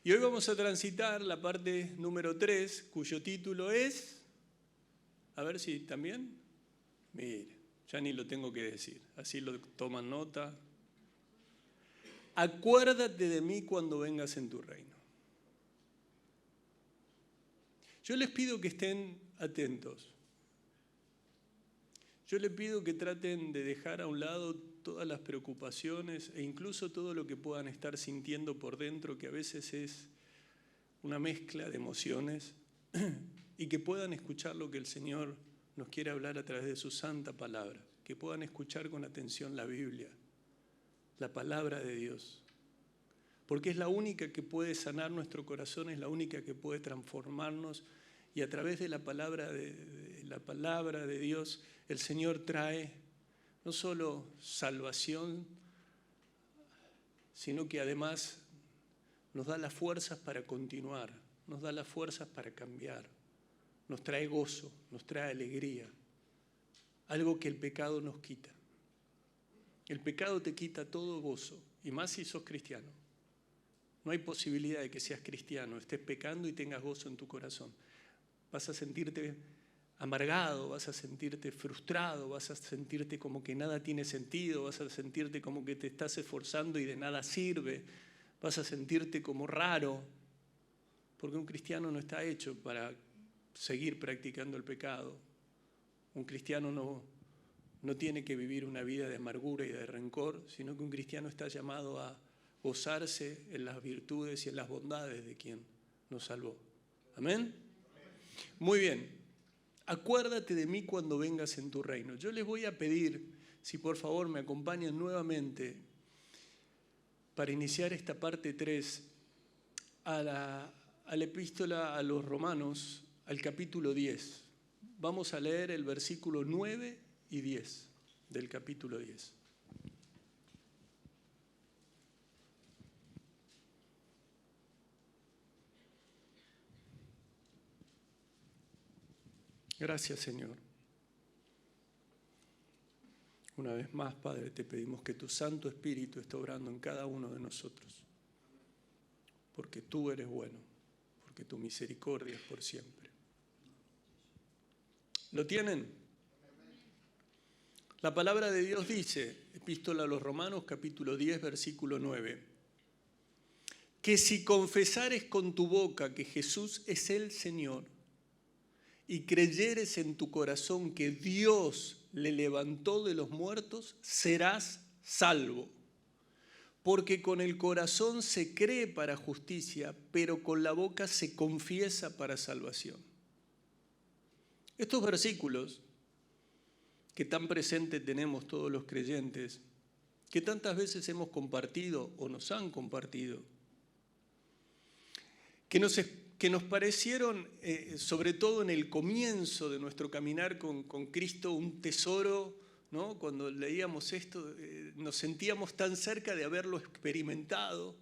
Y hoy vamos a transitar la parte número 3, cuyo título es, a ver si también, mire, ya ni lo tengo que decir, así lo toman nota. Acuérdate de mí cuando vengas en tu reino. Yo les pido que estén atentos. Yo les pido que traten de dejar a un lado todas las preocupaciones e incluso todo lo que puedan estar sintiendo por dentro, que a veces es una mezcla de emociones, y que puedan escuchar lo que el Señor nos quiere hablar a través de su santa palabra, que puedan escuchar con atención la Biblia, la palabra de Dios, porque es la única que puede sanar nuestro corazón, es la única que puede transformarnos, y a través de la palabra de Dios el Señor trae no solo salvación, sino que además nos da las fuerzas para continuar, nos da las fuerzas para cambiar, nos trae gozo, nos trae alegría, algo que el pecado nos quita. El pecado te quita todo gozo, y más si sos cristiano. No hay posibilidad de que seas cristiano, estés pecando y tengas gozo en tu corazón. Vas a sentirte amargado, vas a sentirte frustrado, vas a sentirte como que nada tiene sentido, vas a sentirte como que te estás esforzando y de nada sirve, vas a sentirte como raro, porque un cristiano no está hecho para seguir practicando el pecado. Un cristiano no tiene que vivir una vida de amargura y de rencor, sino que un cristiano está llamado a gozarse en las virtudes y en las bondades de quien nos salvó. ¿Amén? Muy bien. Acuérdate de mí cuando vengas en tu reino. Yo les voy a pedir, si por favor me acompañan nuevamente para iniciar esta parte 3 a la epístola a los Romanos, al capítulo 10. Vamos a leer el versículo 9 y 10 del capítulo 10. Gracias, Señor. Una vez más, Padre, te pedimos que tu Santo Espíritu esté obrando en cada uno de nosotros, porque tú eres bueno, porque tu misericordia es por siempre. ¿Lo tienen? La palabra de Dios dice, epístola a los Romanos, capítulo 10, versículo 9, que si confesares con tu boca que Jesús es el Señor y creyeres en tu corazón que Dios le levantó de los muertos, serás salvo. Porque con el corazón se cree para justicia, pero con la boca se confiesa para salvación. Estos versículos que tan presente tenemos todos los creyentes, que tantas veces hemos compartido o nos han compartido, que nos parecieron, sobre todo en el comienzo de nuestro caminar con Cristo, un tesoro, ¿no? Cuando leíamos esto, nos sentíamos tan cerca de haberlo experimentado.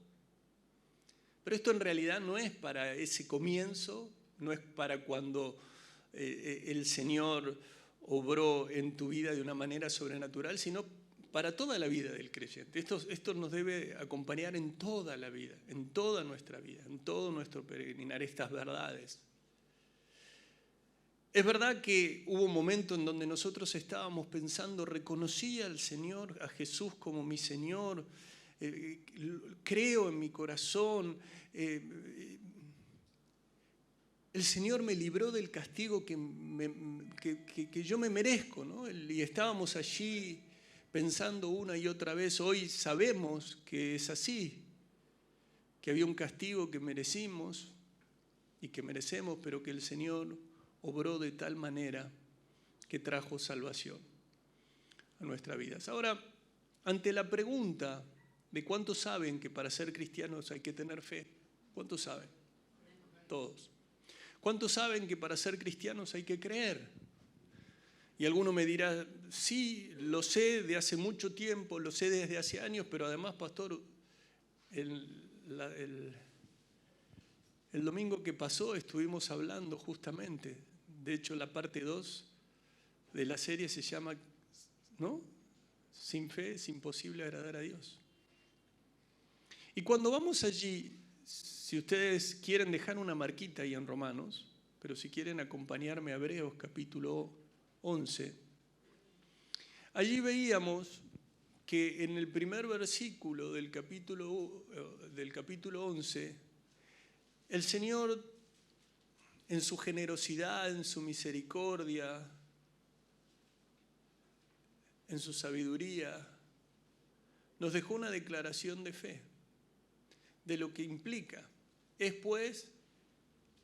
Pero esto en realidad no es para ese comienzo, no es para cuando el Señor obró en tu vida de una manera sobrenatural, sino para toda la vida del creyente. Esto nos debe acompañar en toda la vida, en toda nuestra vida, en todo nuestro peregrinar, estas verdades. Es verdad que hubo un momento en donde nosotros estábamos pensando, reconocí al Señor, a Jesús como mi Señor, creo en mi corazón, el Señor me libró del castigo que yo me merezco, ¿no? Y estábamos allí pensando una y otra vez, hoy sabemos que es así, que había un castigo que merecimos y que merecemos, pero que el Señor obró de tal manera que trajo salvación a nuestras vidas. Ahora, ante la pregunta de cuántos saben que para ser cristianos hay que tener fe, ¿cuántos saben? Todos. ¿Cuántos saben que para ser cristianos hay que creer? Y alguno me dirá, sí, lo sé de hace mucho tiempo, lo sé desde hace años, pero además, pastor, el domingo que pasó estuvimos hablando justamente, de hecho la parte 2 de la serie se llama, ¿no? Sin fe es imposible agradar a Dios. Y cuando vamos allí, Si ustedes quieren dejar una marquita ahí en Romanos, pero si quieren acompañarme a Hebreos capítulo 11, allí veíamos que en el primer versículo del capítulo 11, el Señor, en su generosidad, en su misericordia, en su sabiduría, nos dejó una declaración de fe, de lo que implica. Es pues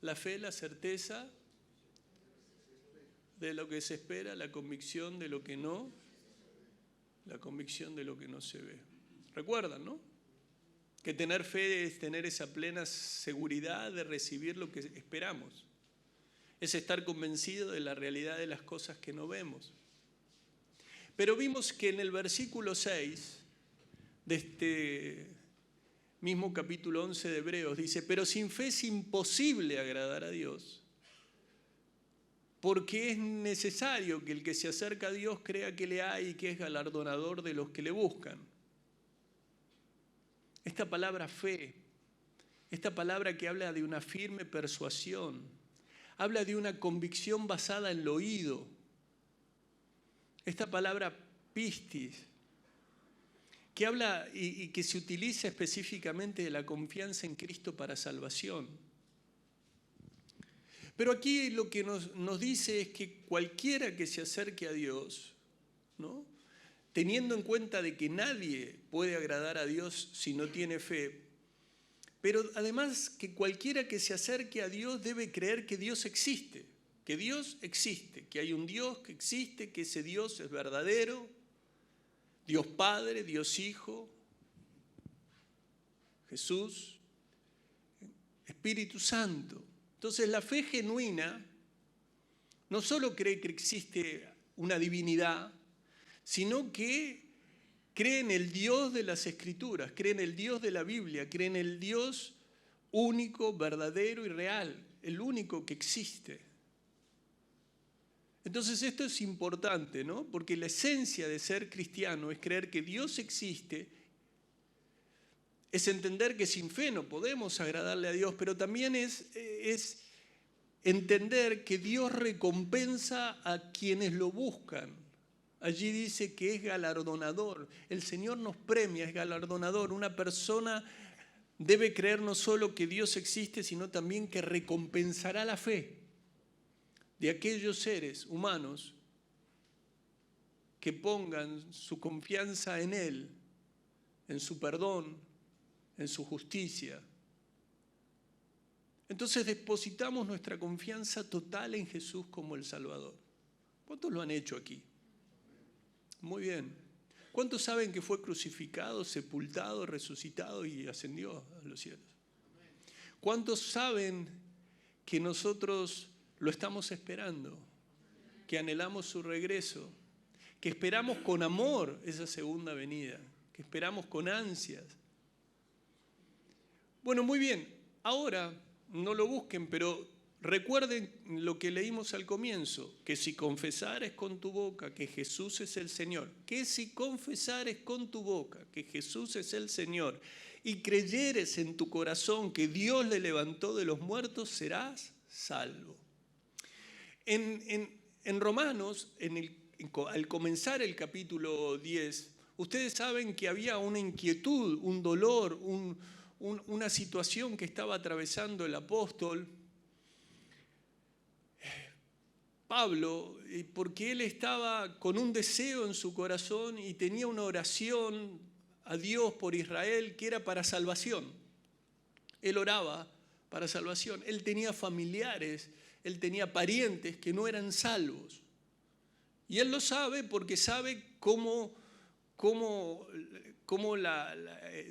la fe, la certeza de lo que se espera, la convicción de lo que no, la convicción de lo que no se ve. ¿Recuerdan, no? Que tener fe es tener esa plena seguridad de recibir lo que esperamos. Es estar convencido de la realidad de las cosas que no vemos. Pero vimos que en el versículo 6 de este mismo capítulo 11 de Hebreos dice: pero sin fe es imposible agradar a Dios, porque es necesario que el que se acerca a Dios crea que le hay y que es galardonador de los que le buscan. Esta palabra fe, esta palabra que habla de una firme persuasión, habla de una convicción basada en el oído. Esta palabra pistis, que habla y que se utiliza específicamente de la confianza en Cristo para salvación. Pero aquí lo que nos dice es que cualquiera que se acerque a Dios, ¿no?, teniendo en cuenta de que nadie puede agradar a Dios si no tiene fe, pero además que cualquiera que se acerque a Dios debe creer que Dios existe, que hay un Dios que existe, que ese Dios es verdadero, Dios Padre, Dios Hijo, Jesús, Espíritu Santo. Entonces la fe genuina no solo cree que existe una divinidad, sino que cree en el Dios de las Escrituras, cree en el Dios de la Biblia, cree en el Dios único, verdadero y real, el único que existe. Entonces esto es importante, ¿no? Porque la esencia de ser cristiano es creer que Dios existe, es entender que sin fe no podemos agradarle a Dios, pero también es entender que Dios recompensa a quienes lo buscan. Allí dice que es galardonador. El Señor nos premia, es galardonador. Una persona debe creer no solo que Dios existe, sino también que recompensará la fe de aquellos seres humanos que pongan su confianza en Él, en su perdón, en su justicia. Entonces depositamos nuestra confianza total en Jesús como el Salvador. ¿Cuántos lo han hecho aquí? Muy bien. ¿Cuántos saben que fue crucificado, sepultado, resucitado y ascendió a los cielos? ¿Cuántos saben que nosotros lo estamos esperando, que anhelamos su regreso, que esperamos con amor esa segunda venida, que esperamos con ansias? Bueno, muy bien. Ahora, no lo busquen, pero recuerden lo que leímos al comienzo, que si confesares con tu boca que Jesús es el Señor, que si confesares con tu boca que Jesús es el Señor y creyeres en tu corazón que Dios le levantó de los muertos, serás salvo. En Romanos, al comenzar el capítulo 10, ustedes saben que había una inquietud, un dolor, una situación que estaba atravesando el apóstol Pablo, porque él estaba con un deseo en su corazón y tenía una oración a Dios por Israel que era para salvación. Él oraba para salvación. Él tenía familiares, él tenía parientes que no eran salvos. Y él lo sabe porque sabe cómo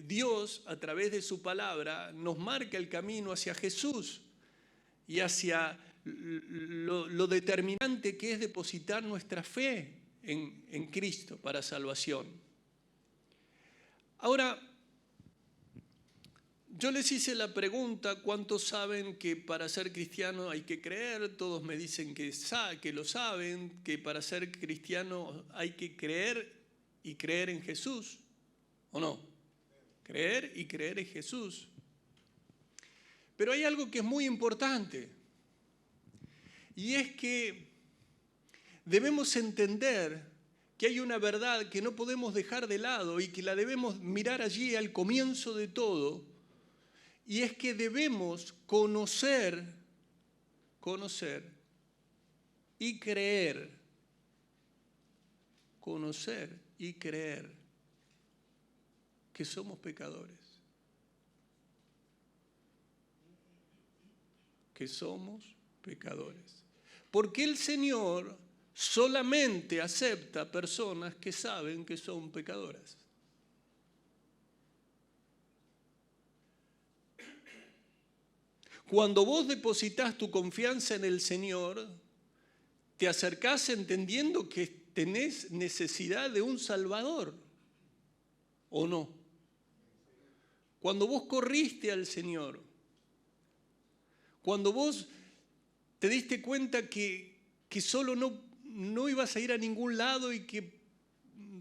Dios, a través de su palabra, nos marca el camino hacia Jesús y hacia lo determinante que es depositar nuestra fe en Cristo para salvación. Ahora, yo les hice la pregunta, ¿cuántos saben que para ser cristiano hay que creer? Todos me dicen que lo saben, que para ser cristiano hay que creer y creer en Jesús, ¿o no? Creer y creer en Jesús. Pero hay algo que es muy importante, y es que debemos entender que hay una verdad que no podemos dejar de lado y que la debemos mirar allí al comienzo de todo, y es que debemos conocer y creer, conocer y creer que somos pecadores, que somos pecadores. Porque el Señor solamente acepta personas que saben que son pecadoras. Cuando vos depositas tu confianza en el Señor, te acercás entendiendo que tenés necesidad de un Salvador, ¿o no? Cuando vos corriste al Señor, cuando vos te diste cuenta que solo no ibas a ir a ningún lado y que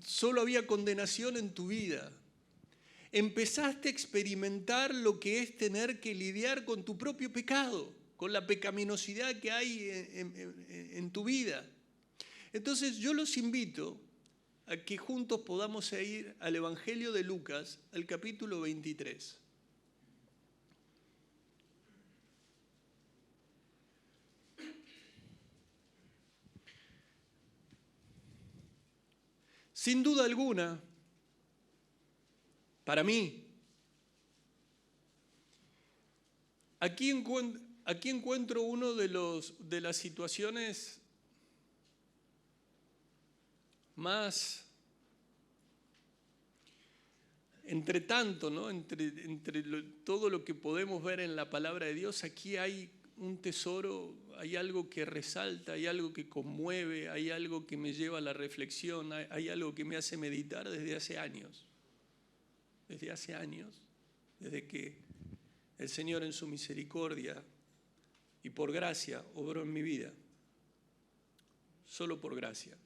solo había condenación en tu vida, empezaste a experimentar lo que es tener que lidiar con tu propio pecado, con la pecaminosidad que hay en tu vida. Entonces yo los invito a que juntos podamos ir al Evangelio de Lucas, al capítulo 23. Sin duda alguna, para mí, aquí encuentro uno de las situaciones más, entre tanto, ¿no? entre todo lo que podemos ver en la palabra de Dios, aquí hay un tesoro, hay algo que resalta, hay algo que conmueve, hay algo que me lleva a la reflexión, hay algo que me hace meditar desde hace años. Desde que el Señor en su misericordia y por gracia obró en mi vida, solo por gracia.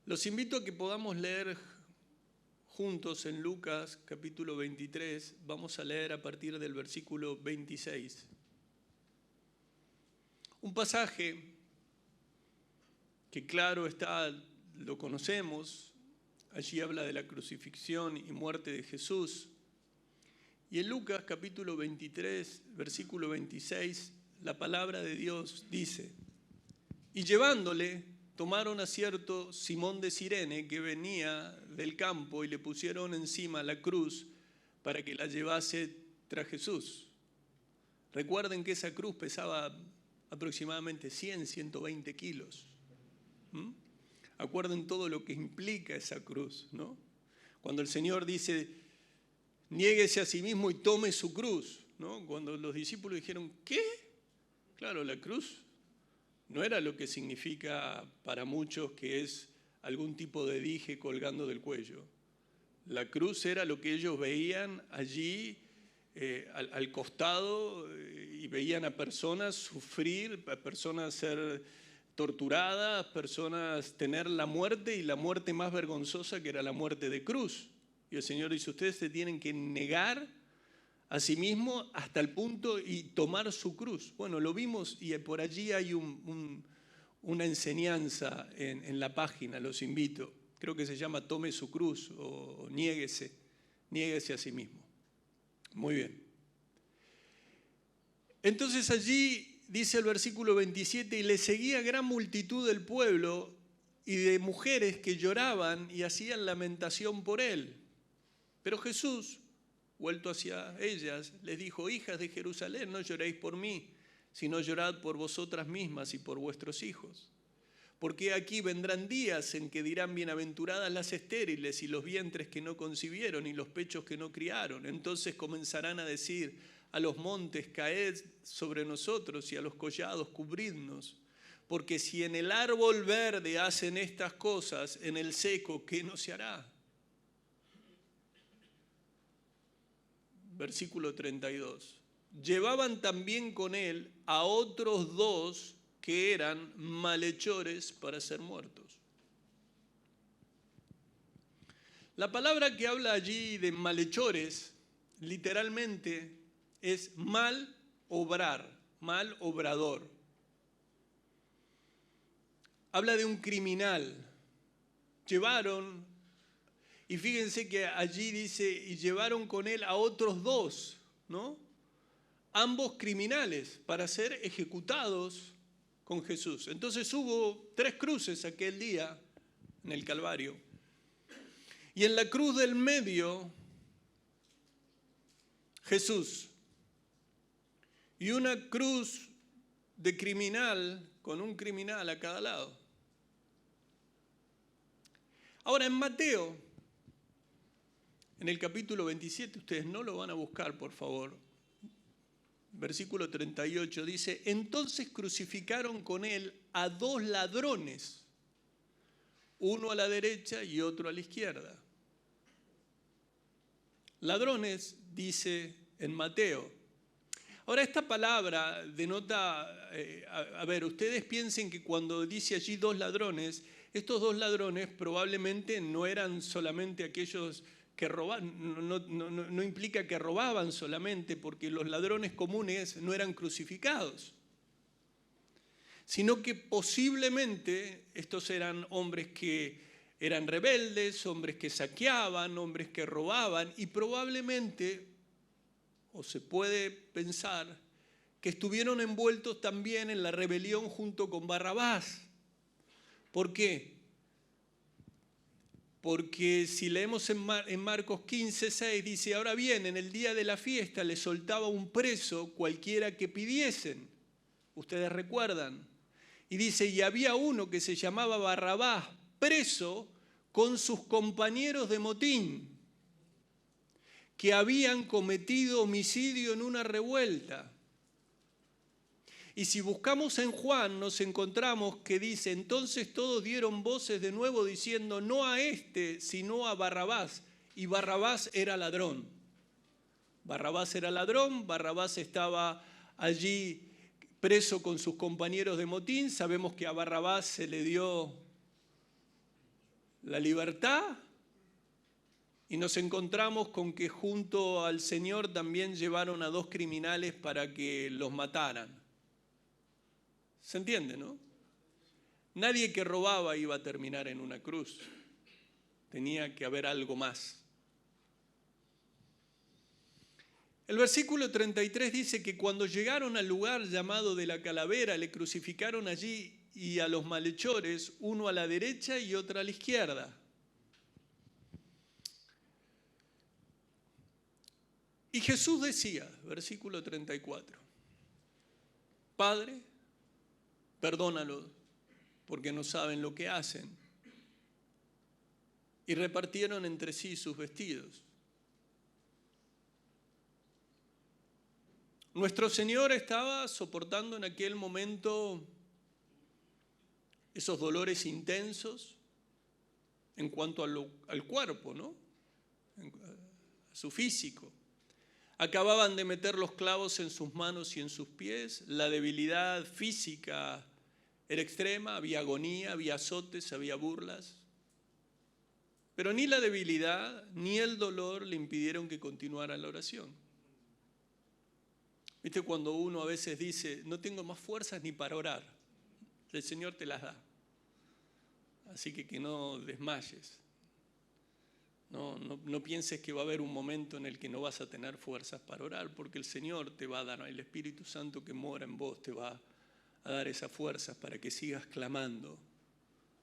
Los invito a que podamos leer juntos en Lucas capítulo 23, vamos a leer a partir del versículo 26. Un pasaje que claro está, lo conocemos, allí habla de la crucifixión y muerte de Jesús. Y en Lucas capítulo 23, versículo 26, la palabra de Dios dice: y llevándole, tomaron a cierto Simón de Cirene que venía del campo y le pusieron encima la cruz para que la llevase tras Jesús. Recuerden que esa cruz pesaba aproximadamente 120 kilos. Acuerden todo lo que implica esa cruz, ¿no? Cuando el Señor dice, niéguese a sí mismo y tome su cruz, ¿no? Cuando los discípulos dijeron, ¿qué? Claro, la cruz no era lo que significa para muchos que es algún tipo de dije colgando del cuello. La cruz era lo que ellos veían allí al costado y veían a personas sufrir, a personas ser torturadas, personas tener la muerte y la muerte más vergonzosa que era la muerte de cruz. Y el Señor dice, ustedes se tienen que negar a sí mismo hasta el punto y tomar su cruz. Bueno, lo vimos y por allí hay una enseñanza en la página, los invito. Creo que se llama Tome su cruz o niéguese a sí mismo. Muy bien. Entonces allí dice el versículo 27, y le seguía gran multitud del pueblo y de mujeres que lloraban y hacían lamentación por él. Pero Jesús, vuelto hacia ellas, les dijo, hijas de Jerusalén, no lloréis por mí, sino llorad por vosotras mismas y por vuestros hijos. Porque aquí vendrán días en que dirán bienaventuradas las estériles y los vientres que no concibieron y los pechos que no criaron. Entonces comenzarán a decir a los montes, caed sobre nosotros, y a los collados, cubridnos. Porque si en el árbol verde hacen estas cosas, en el seco, ¿qué no se hará? Versículo 32. Llevaban también con él a otros dos que eran malhechores para ser muertos. La palabra que habla allí de malhechores literalmente es mal obrar, mal obrador. Habla de un criminal. Llevaron, y fíjense que allí dice, y llevaron con él a otros dos, ¿no? Ambos criminales para ser ejecutados con Jesús. Entonces hubo 3 cruces aquel día en el Calvario. Y en la cruz del medio, Jesús. Y una cruz de criminal con un criminal a cada lado. Ahora en Mateo, en el capítulo 27, ustedes no lo van a buscar, por favor. Versículo 38 dice, entonces crucificaron con él a 2 ladrones, uno a la derecha y otro a la izquierda. Ladrones, dice en Mateo. Ahora, esta palabra denota, ustedes piensen que cuando dice allí 2 ladrones, estos 2 ladrones probablemente no eran solamente aquellos que robaban, no implica que robaban solamente, porque los ladrones comunes no eran crucificados, sino que posiblemente estos eran hombres que eran rebeldes, hombres que saqueaban, hombres que robaban, y probablemente, o se puede pensar, que estuvieron envueltos también en la rebelión junto con Barrabás. ¿Por qué? Porque si leemos en Marcos 15:6, dice, ahora bien, en el día de la fiesta les soltaba un preso cualquiera que pidiesen. Ustedes recuerdan. Y dice, y había uno que se llamaba Barrabás, preso con sus compañeros de motín, que habían cometido homicidio en una revuelta. Y si buscamos en Juan, nos encontramos que dice, entonces todos dieron voces de nuevo diciendo, no a este, sino a Barrabás. Y Barrabás era ladrón. Barrabás era ladrón, Barrabás estaba allí preso con sus compañeros de motín. Sabemos que a Barrabás se le dio la libertad. Y nos encontramos con que junto al Señor también llevaron a 2 criminales para que los mataran. ¿Se entiende, no? Nadie que robaba iba a terminar en una cruz. Tenía que haber algo más. El versículo 33 dice que cuando llegaron al lugar llamado de la calavera, le crucificaron allí y a los malhechores, uno a la derecha y otro a la izquierda. Y Jesús decía, versículo 34, Padre, perdónalos, porque no saben lo que hacen. Y repartieron entre sí sus vestidos. Nuestro Señor estaba soportando en aquel momento esos dolores intensos en cuanto al cuerpo, ¿no? A su físico. Acababan de meter los clavos en sus manos y en sus pies. La debilidad física era extrema, había agonía, había azotes, había burlas. Pero ni la debilidad ni el dolor le impidieron que continuara la oración. ¿Viste cuando uno a veces dice, no tengo más fuerzas ni para orar? El Señor te las da. Así que no desmayes. No pienses que va a haber un momento en el que no vas a tener fuerzas para orar, porque el Señor te va a dar, el Espíritu Santo que mora en vos te va a dar esas fuerzas para que sigas clamando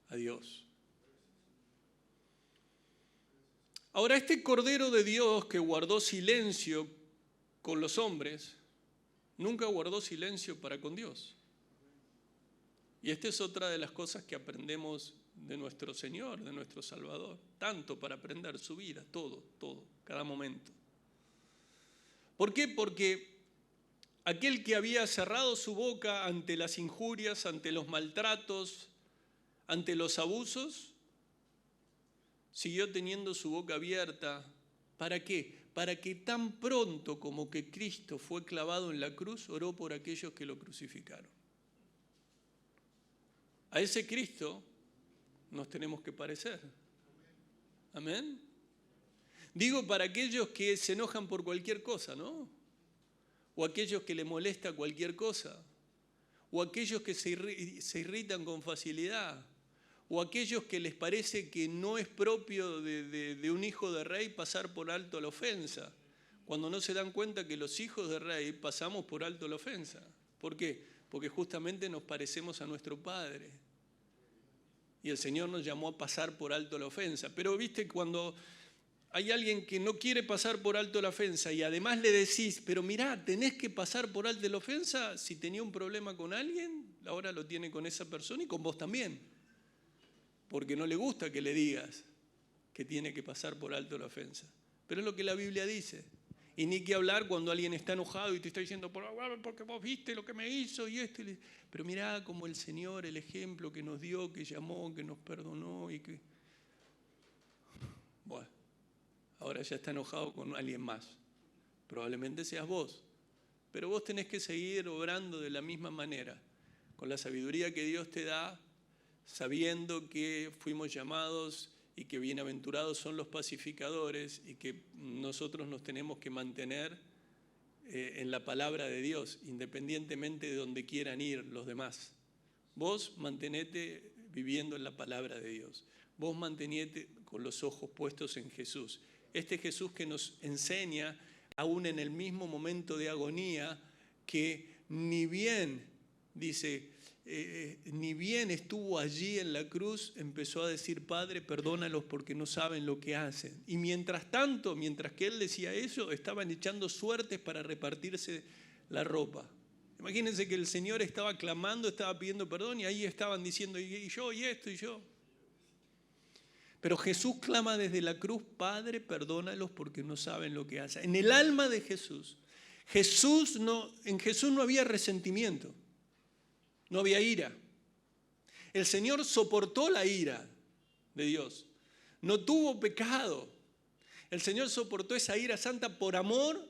a Dios. Ahora, este Cordero de Dios que guardó silencio con los hombres, nunca guardó silencio para con Dios. Y esta es otra de las cosas que aprendemos de nuestro Señor, de nuestro Salvador. Tanto para aprender su vida, todo, cada momento. ¿Por qué? Porque aquel que había cerrado su boca ante las injurias, ante los maltratos, ante los abusos, siguió teniendo su boca abierta. ¿Para qué? Para que tan pronto como que Cristo fue clavado en la cruz, oró por aquellos que lo crucificaron. A ese Cristo nos tenemos que parecer. Amén. Digo para aquellos que se enojan por cualquier cosa, ¿no? O aquellos que le molesta cualquier cosa. O aquellos que se irritan con facilidad. O aquellos que les parece que no es propio de un hijo de rey pasar por alto la ofensa. Cuando no se dan cuenta que los hijos de rey pasamos por alto la ofensa. ¿Por qué? Porque justamente nos parecemos a nuestro Padre. Y el Señor nos llamó a pasar por alto la ofensa. Pero viste, cuando hay alguien que no quiere pasar por alto la ofensa y además le decís, pero mirá, tenés que pasar por alto la ofensa, si tenía un problema con alguien, ahora lo tiene con esa persona y con vos también. Porque no le gusta que le digas que tiene que pasar por alto la ofensa. Pero es lo que la Biblia dice. Y ni que hablar cuando alguien está enojado y te está diciendo, porque vos viste lo que me hizo y esto. Pero mirá como el Señor, el ejemplo que nos dio, que llamó, que nos perdonó y que... Bueno, ahora ya está enojado con alguien más. Probablemente seas vos. Pero vos tenés que seguir obrando de la misma manera, con la sabiduría que Dios te da, sabiendo que fuimos llamados y que bienaventurados son los pacificadores y que nosotros nos tenemos que mantener en la palabra de Dios, independientemente de donde quieran ir los demás. Vos mantenete viviendo en la palabra de Dios. Vos mantenete con los ojos puestos en Jesús. Este Jesús que nos enseña, aún en el mismo momento de agonía, que ni bien, dice, ni bien estuvo allí en la cruz, empezó a decir, Padre, perdónalos porque no saben lo que hacen. Y mientras tanto, mientras que él decía eso, estaban echando suertes para repartirse la ropa. Imagínense que el Señor estaba clamando, estaba pidiendo perdón y ahí estaban diciendo, y yo, y esto, y yo. Pero Jesús clama desde la cruz, Padre, perdónalos porque no saben lo que hacen. En el alma de Jesús, en Jesús no había resentimiento. No había ira. El Señor soportó la ira de Dios. No tuvo pecado. El Señor soportó esa ira santa por amor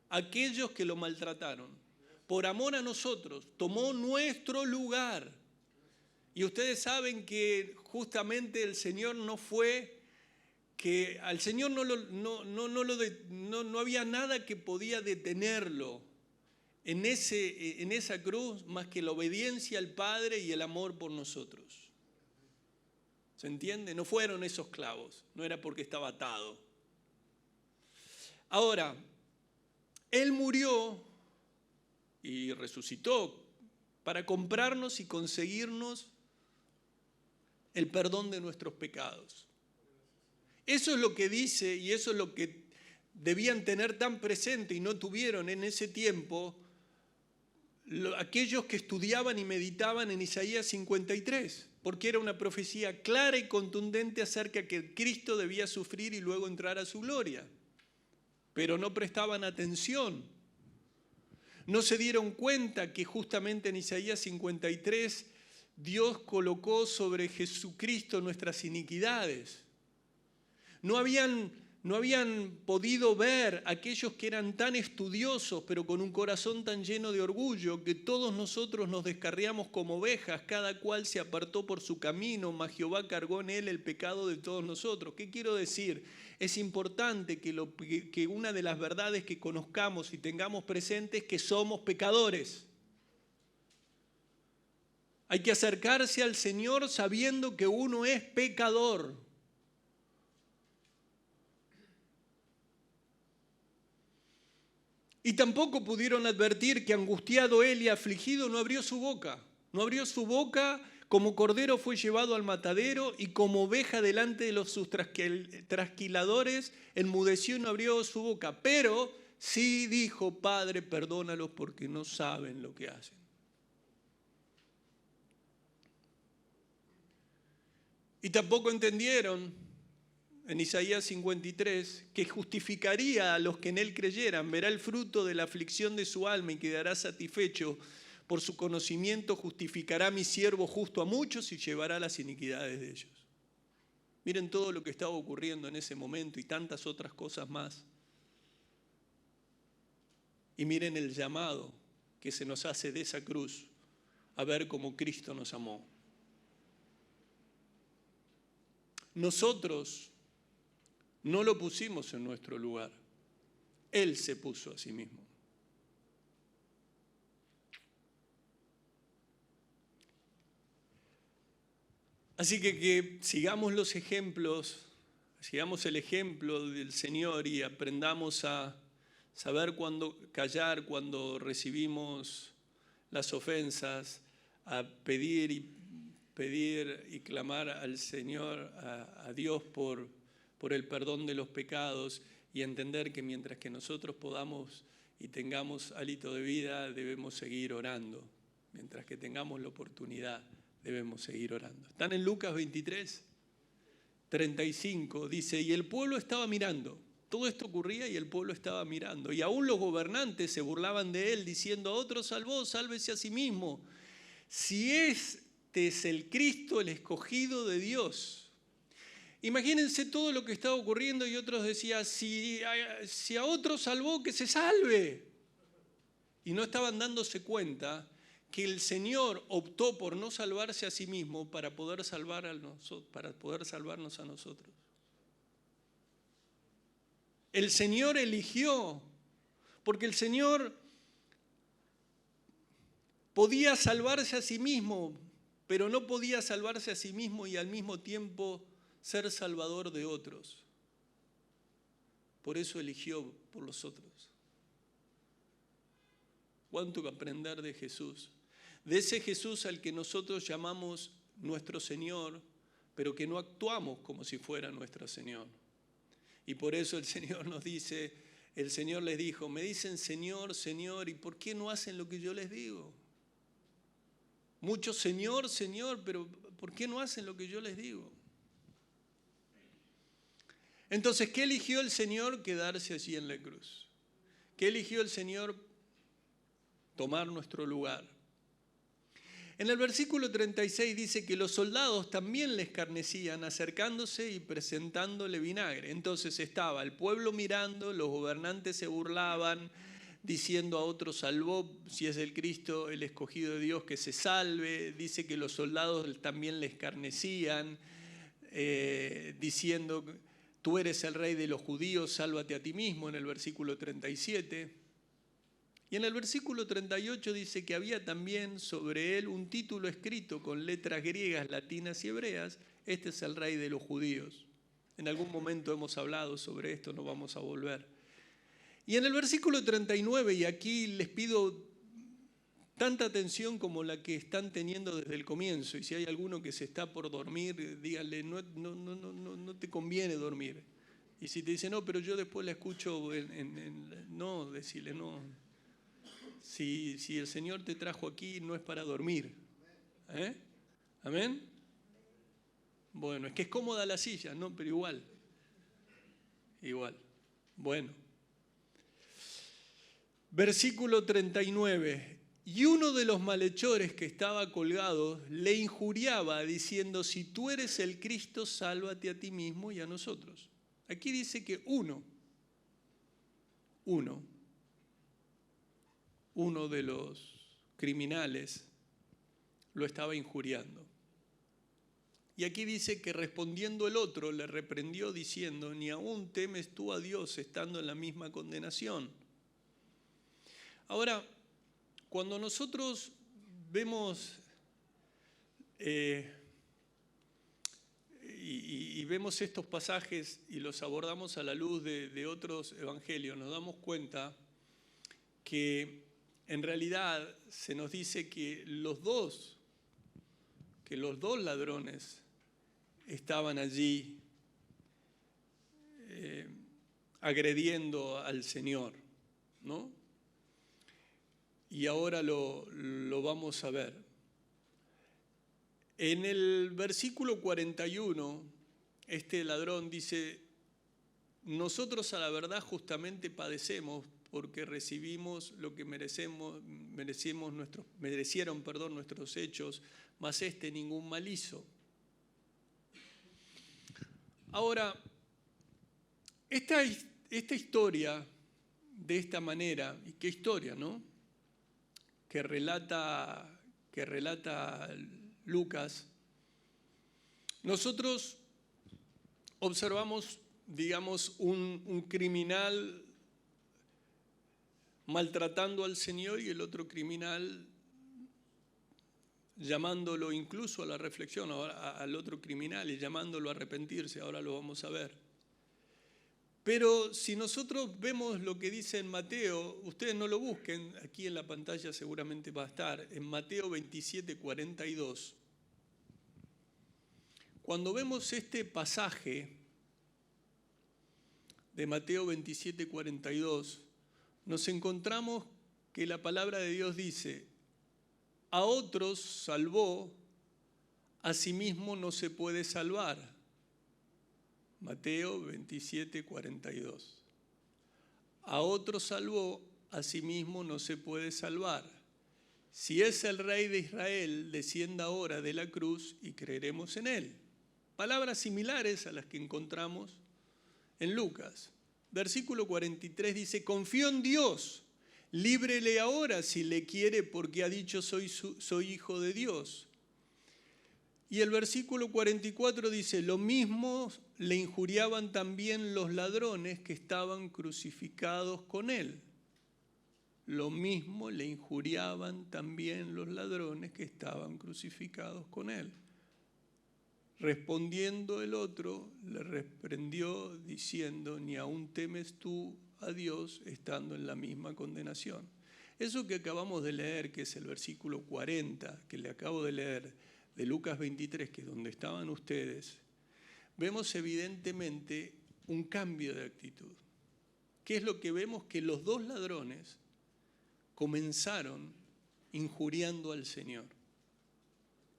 a aquellos que lo maltrataron. Por amor a nosotros. Tomó nuestro lugar. Y ustedes saben que justamente el Señor no fue, que al Señor no había nada que podía detenerlo en esa cruz más que la obediencia al Padre y el amor por nosotros. ¿Se entiende? No fueron esos clavos, no era porque estaba atado. Ahora, Él murió y resucitó para comprarnos y conseguirnos el perdón de nuestros pecados. Eso es lo que dice y eso es lo que debían tener tan presente y no tuvieron en ese tiempo aquellos que estudiaban y meditaban en Isaías 53, porque era una profecía clara y contundente acerca de que Cristo debía sufrir y luego entrar a su gloria. Pero no prestaban atención. No se dieron cuenta que justamente en Isaías 53 Dios colocó sobre Jesucristo nuestras iniquidades. No habían podido ver aquellos que eran tan estudiosos, pero con un corazón tan lleno de orgullo, que todos nosotros nos descarriamos como ovejas, cada cual se apartó por su camino, mas Jehová cargó en él el pecado de todos nosotros. ¿Qué quiero decir? Es importante que una de las verdades que conozcamos y tengamos presente es que somos pecadores. Hay que acercarse al Señor sabiendo que uno es pecador. Y tampoco pudieron advertir que angustiado él y afligido no abrió su boca. No abrió su boca, como cordero fue llevado al matadero y como oveja delante de sus trasquiladores enmudeció y no abrió su boca. Pero sí dijo, Padre, perdónalos porque no saben lo que hacen. Y tampoco entendieron en Isaías 53 que justificaría a los que en él creyeran, verá el fruto de la aflicción de su alma y quedará satisfecho. Por su conocimiento justificará a mi siervo justo a muchos y llevará las iniquidades de ellos. Miren todo lo que estaba ocurriendo en ese momento y tantas otras cosas más. Y miren el llamado que se nos hace de esa cruz a ver cómo Cristo nos amó. Nosotros No lo pusimos en nuestro lugar. Él se puso a sí mismo. Así que sigamos los ejemplos, sigamos el ejemplo del Señor y aprendamos a saber cuándo callar, cuando recibimos las ofensas, a pedir y clamar al Señor, a Dios por el perdón de los pecados y entender que mientras que nosotros podamos y tengamos hálito de vida, debemos seguir orando. Mientras que tengamos la oportunidad, debemos seguir orando. Están en Lucas 23, 35, dice, y el pueblo estaba mirando. Todo esto ocurría y el pueblo estaba mirando. Y aún los gobernantes se burlaban de él, diciendo, a otro salvó, sálvese a sí mismo. Si este es el Cristo, el escogido de Dios. Imagínense todo lo que estaba ocurriendo y otros decían, si a otro salvó, que se salve. Y no estaban dándose cuenta que el Señor optó por no salvarse a sí mismo para poder salvarnos a nosotros. El Señor eligió, porque el Señor podía salvarse a sí mismo, pero no podía salvarse a sí mismo y al mismo tiempo ser salvador de otros. Por eso eligió por los otros. ¿Cuánto que aprender de Jesús? De ese Jesús al que nosotros llamamos nuestro Señor, pero que no actuamos como si fuera nuestro Señor. Y por eso el Señor nos dice, el Señor les dijo, me dicen Señor, Señor, ¿y por qué no hacen lo que yo les digo? Muchos Señor, Señor, pero ¿por qué no hacen lo que yo les digo? Entonces, ¿qué eligió el Señor? Quedarse allí en la cruz. ¿Qué eligió el Señor? Tomar nuestro lugar. En el versículo 36 dice que los soldados también le escarnecían acercándose y presentándole vinagre. Entonces estaba el pueblo mirando, los gobernantes se burlaban, diciendo a otro salvó, si es el Cristo, el escogido de Dios, que se salve. Dice que los soldados también le escarnecían, diciendo, tú eres el rey de los judíos, sálvate a ti mismo, en el versículo 37. Y en el versículo 38 dice que había también sobre él un título escrito con letras griegas, latinas y hebreas, este es el rey de los judíos. En algún momento hemos hablado sobre esto, no vamos a volver. Y en el versículo 39, y aquí les pido tanta atención como la que están teniendo desde el comienzo, y si hay alguno que se está por dormir, díganle, no te conviene dormir. Y si te dice, no, pero yo después la escucho, no, decirle, no. Si el Señor te trajo aquí, no es para dormir. ¿Amén? Bueno, es que es cómoda la silla, ¿no? Pero igual. Bueno. Versículo 39. Y uno de los malhechores que estaba colgado le injuriaba diciendo, si tú eres el Cristo, sálvate a ti mismo y a nosotros. Aquí dice que uno de los criminales lo estaba injuriando. Y aquí dice que respondiendo el otro le reprendió diciendo, ni aún temes tú a Dios estando en la misma condenación. Ahora, cuando nosotros vemos y vemos estos pasajes y los abordamos a la luz de otros evangelios, nos damos cuenta que en realidad se nos dice que los dos ladrones estaban allí agrediendo al Señor, ¿no? Y ahora lo vamos a ver. En el versículo 41, este ladrón dice, nosotros a la verdad justamente padecemos porque recibimos lo que merecieron nuestros hechos, mas ningún mal hizo. Ahora, esta historia, de esta manera, y qué historia, ¿no? Que relata Lucas, nosotros observamos digamos, un criminal maltratando al Señor y el otro criminal llamándolo incluso a la reflexión, al otro criminal y llamándolo a arrepentirse, ahora lo vamos a ver. Pero si nosotros vemos lo que dice en Mateo, ustedes no lo busquen, aquí en la pantalla seguramente va a estar, en Mateo 27:42. Cuando vemos este pasaje de Mateo 27:42, nos encontramos que la palabra de Dios dice: a otros salvó, a sí mismo no se puede salvar. Mateo 27:42. A otros salvó, a sí mismo no se puede salvar. Si es el Rey de Israel, descienda ahora de la cruz y creeremos en él. Palabras similares a las que encontramos en Lucas. Versículo 43 dice: confío en Dios, líbrele ahora si le quiere, porque ha dicho soy hijo de Dios. Y el versículo 44 dice: lo mismo le injuriaban también los ladrones que estaban crucificados con él. Lo mismo le injuriaban también los ladrones que estaban crucificados con él. Respondiendo el otro, le reprendió diciendo: ni aún temes tú a Dios estando en la misma condenación. Eso que acabamos de leer, que es el versículo 40, que le acabo de leer, de Lucas 23, que es donde estaban ustedes, vemos evidentemente un cambio de actitud. ¿Qué es lo que vemos? Que los dos ladrones comenzaron injuriando al Señor.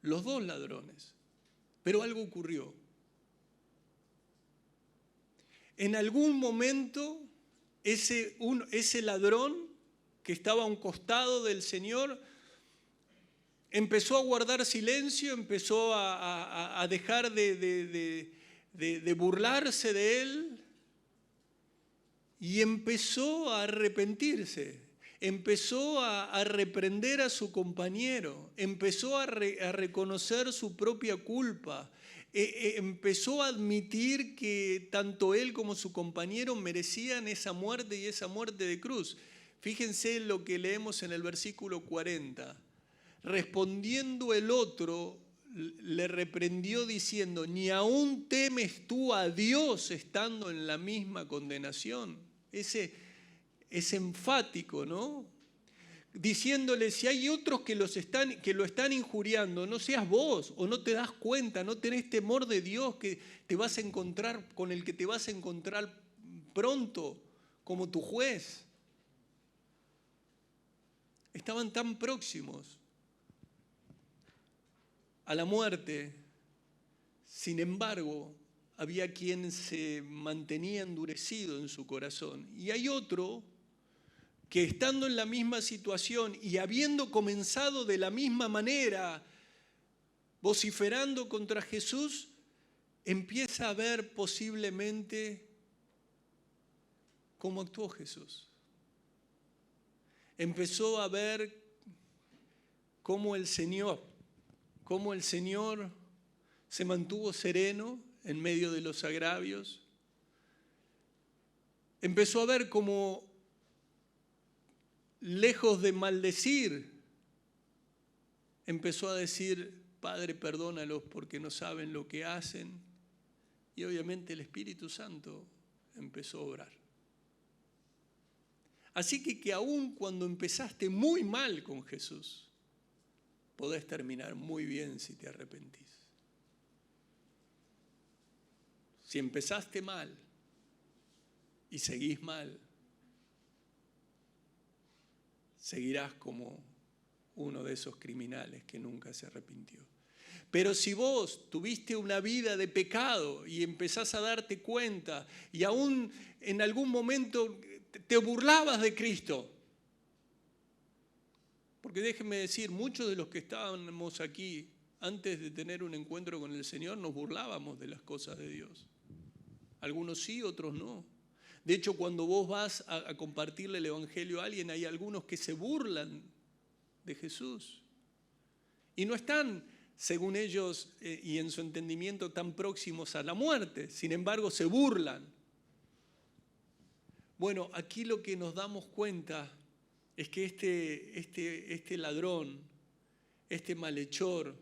Los dos ladrones. Pero algo ocurrió. En algún momento, ese ladrón que estaba a un costado del Señor empezó a guardar silencio, empezó a dejar de burlarse de él y empezó a arrepentirse. Empezó a reprender a su compañero, empezó a reconocer su propia culpa, empezó a admitir que tanto él como su compañero merecían esa muerte y esa muerte de cruz. Fíjense lo que leemos en el versículo 40. Respondiendo el otro, le reprendió diciendo: ¿ni aún temes tú a Dios estando en la misma condenación? Es enfático, ¿no? Diciéndole: si hay otros que lo están injuriando, no seas vos, o no te das cuenta, no tenés temor de Dios que te vas a encontrar, con el que te vas a encontrar pronto como tu juez. Estaban tan próximos a la muerte, sin embargo, había quien se mantenía endurecido en su corazón. Y hay otro que, estando en la misma situación y habiendo comenzado de la misma manera, vociferando contra Jesús, empieza a ver posiblemente cómo actuó Jesús. Empezó a ver cómo el Señor se mantuvo sereno en medio de los agravios. Empezó a ver cómo, lejos de maldecir, empezó a decir: Padre, perdónalos porque no saben lo que hacen. Y obviamente el Espíritu Santo empezó a obrar. Así que aún cuando empezaste muy mal con Jesús, podés terminar muy bien si te arrepentís. Si empezaste mal y seguís mal, seguirás como uno de esos criminales que nunca se arrepintió. Pero si vos tuviste una vida de pecado y empezás a darte cuenta y aún en algún momento te burlabas de Cristo, porque déjenme decir, muchos de los que estábamos aquí antes de tener un encuentro con el Señor nos burlábamos de las cosas de Dios. Algunos sí, otros no. De hecho, cuando vos vas a compartirle el Evangelio a alguien, hay algunos que se burlan de Jesús. Y no están, según ellos y en su entendimiento, tan próximos a la muerte. Sin embargo, se burlan. Bueno, aquí lo que nos damos cuenta es que este ladrón, este malhechor,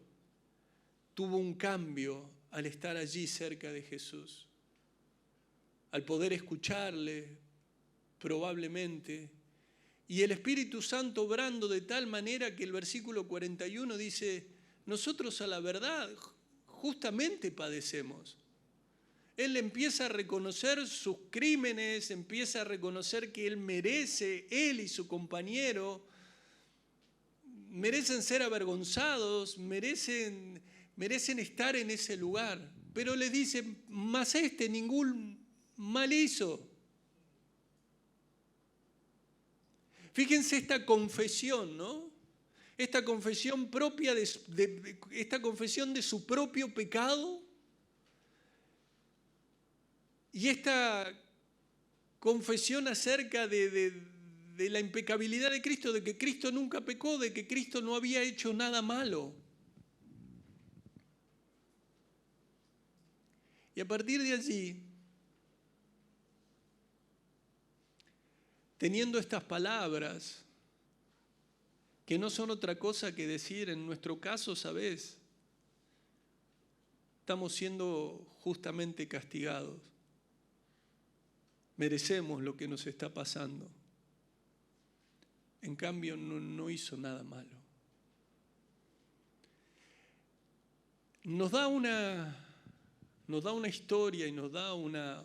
tuvo un cambio al estar allí cerca de Jesús, al poder escucharle probablemente, y el Espíritu Santo obrando de tal manera que el versículo 41 dice, nosotros a la verdad justamente padecemos. Él empieza a reconocer sus crímenes, empieza a reconocer que él merece, él y su compañero, merecen ser avergonzados, merecen estar en ese lugar. Pero le dice, mas ningún mal hizo. Fíjense esta confesión, ¿no? Esta confesión propia esta confesión de su propio pecado y esta confesión acerca de la impecabilidad de Cristo, de que Cristo nunca pecó, de que Cristo no había hecho nada malo. Y a partir de allí, teniendo estas palabras, que no son otra cosa que decir, en nuestro caso, ¿sabes? Estamos siendo justamente castigados. Merecemos lo que nos está pasando. En cambio, no hizo nada malo. Nos da una historia y nos da una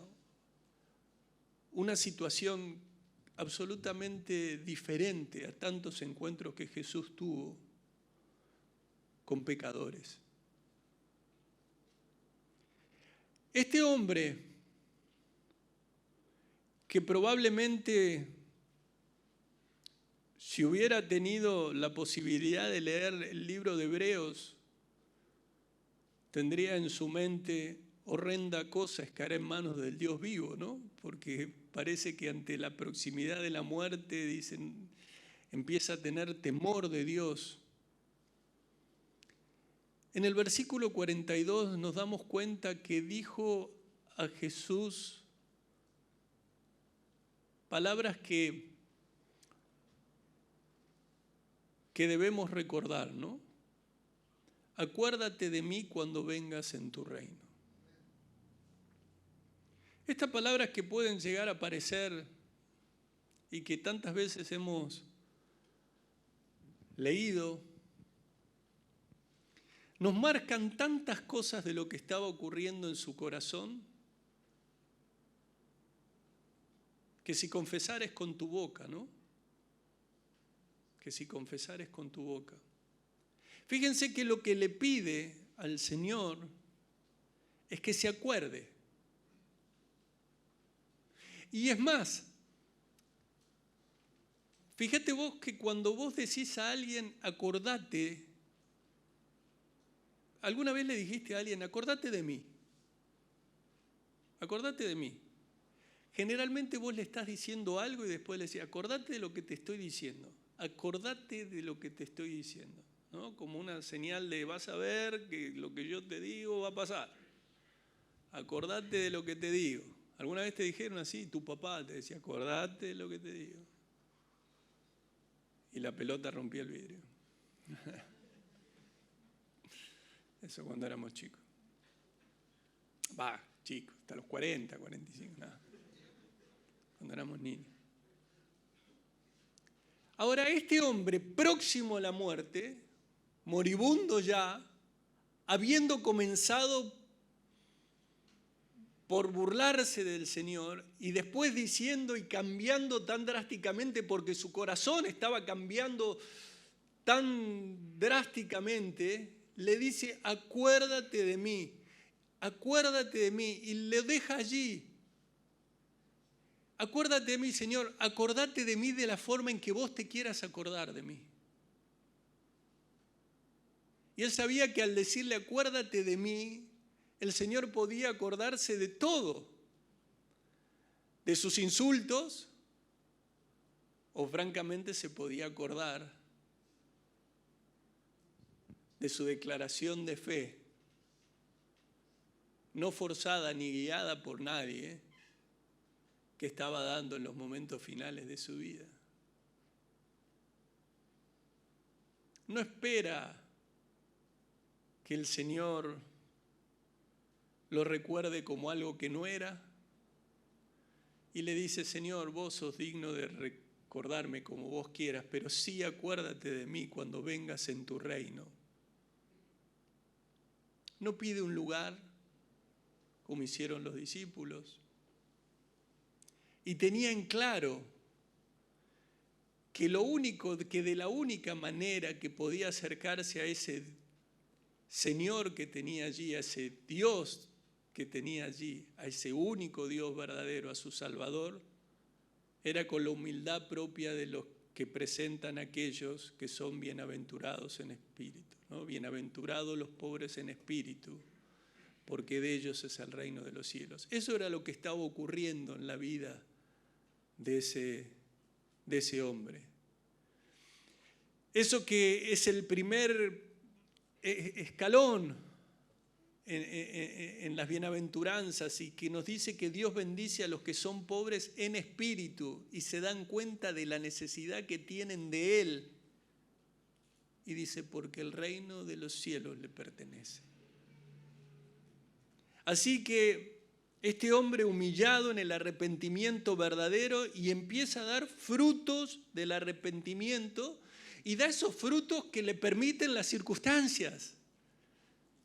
situación absolutamente diferente a tantos encuentros que Jesús tuvo con pecadores. Este hombre, que probablemente si hubiera tenido la posibilidad de leer el libro de Hebreos, tendría en su mente horrenda cosa es caer en manos del Dios vivo, ¿no? Porque parece que ante la proximidad de la muerte, dicen, empieza a tener temor de Dios. En el versículo 42 nos damos cuenta que dijo a Jesús palabras que debemos recordar, ¿no? Acuérdate de mí cuando vengas en tu reino. Estas palabras que pueden llegar a aparecer y que tantas veces hemos leído, nos marcan tantas cosas de lo que estaba ocurriendo en su corazón, que si confesares con tu boca, ¿no? Que si confesares con tu boca. Fíjense que lo que le pide al Señor es que se acuerde. Y es más, fíjate vos que cuando vos decís a alguien, acordate, ¿alguna vez le dijiste a alguien, acordate de mí? Acordate de mí. Generalmente vos le estás diciendo algo y después le decís, acordate de lo que te estoy diciendo. Acordate de lo que te estoy diciendo, ¿no? Como una señal de vas a ver que lo que yo te digo va a pasar. Acordate de lo que te digo. ¿Alguna vez te dijeron así? Tu papá te decía, acordate de lo que te digo. Y la pelota rompía el vidrio. Eso cuando éramos chicos. Chicos, hasta los 40, 45, nada. Cuando éramos niños. Ahora, este hombre próximo a la muerte, moribundo ya, habiendo comenzado por burlarse del Señor y después diciendo y cambiando tan drásticamente porque su corazón estaba cambiando tan drásticamente, le dice, acuérdate de mí y le deja allí. Acuérdate de mí, Señor, acordate de mí de la forma en que vos te quieras acordar de mí. Y él sabía que al decirle acuérdate de mí, el Señor podía acordarse de todo, de sus insultos, o francamente se podía acordar de su declaración de fe, no forzada ni guiada por nadie, que estaba dando en los momentos finales de su vida. No espera que el Señor lo recuerde como algo que no era y le dice: Señor, vos sos digno de recordarme como vos quieras, pero sí acuérdate de mí cuando vengas en tu reino. No pide un lugar como hicieron los discípulos, y tenía en claro que de la única manera que podía acercarse a ese Señor que tenía allí, a ese Dios que tenía allí, a ese único Dios verdadero, a su Salvador, era con la humildad propia de los que presentan aquellos que son bienaventurados en espíritu, ¿no? Bienaventurados los pobres en espíritu, porque de ellos es el reino de los cielos. Eso era lo que estaba ocurriendo en la vida de ese hombre. Eso que es el primer escalón en las bienaventuranzas, y que nos dice que Dios bendice a los que son pobres en espíritu y se dan cuenta de la necesidad que tienen de Él. Y dice: porque el reino de los cielos le pertenece. Así que este hombre humillado en el arrepentimiento verdadero y empieza a dar frutos del arrepentimiento, y da esos frutos que le permiten las circunstancias.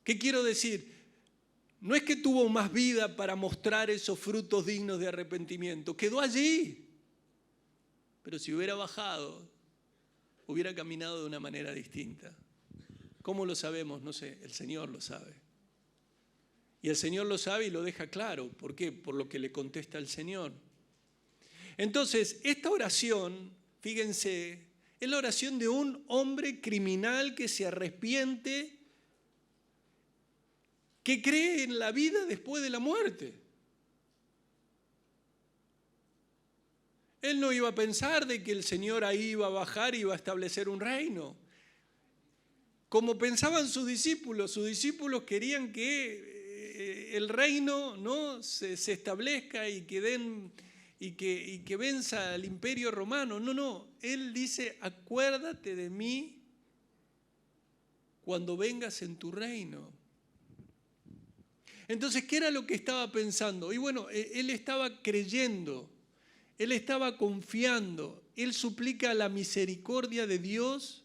¿Qué quiero decir? No es que tuvo más vida para mostrar esos frutos dignos de arrepentimiento, quedó allí. Pero si hubiera bajado, hubiera caminado de una manera distinta. ¿Cómo lo sabemos? No sé, el Señor lo sabe. Y el Señor lo sabe y lo deja claro. ¿Por qué? Por lo que le contesta el Señor. Entonces, esta oración, fíjense, es la oración de un hombre criminal que se arrepiente, que cree en la vida después de la muerte. Él no iba a pensar de que el Señor ahí iba a bajar y iba a establecer un reino. Como pensaban sus discípulos querían que el reino, ¿no?, se establezca y que venza al imperio romano. No, Él dice: acuérdate de mí cuando vengas en tu reino. Entonces, ¿qué era lo que estaba pensando? Y bueno, él estaba creyendo, él estaba confiando, él suplica la misericordia de Dios,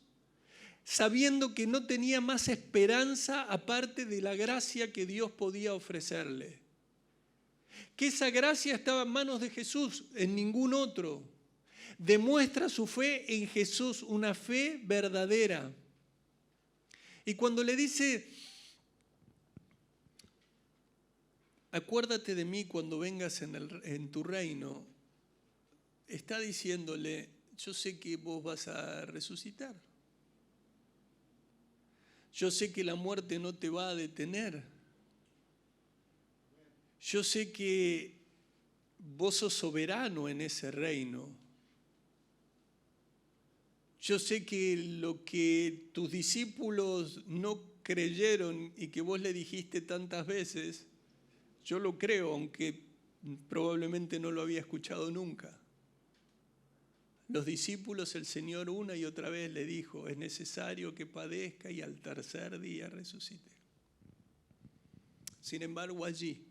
sabiendo que no tenía más esperanza aparte de la gracia que Dios podía ofrecerle. Que esa gracia estaba en manos de Jesús, en ningún otro. Demuestra su fe en Jesús, una fe verdadera. Y cuando le dice: acuérdate de mí cuando vengas en tu reino, está diciéndole: yo sé que vos vas a resucitar. Yo sé que la muerte no te va a detener. Yo sé que vos sos soberano en ese reino. Yo sé que lo que tus discípulos no creyeron y que vos le dijiste tantas veces, yo lo creo, aunque probablemente no lo había escuchado nunca. Los discípulos, el Señor una y otra vez le dijo: es necesario que padezca y al tercer día resucite. Sin embargo, allí,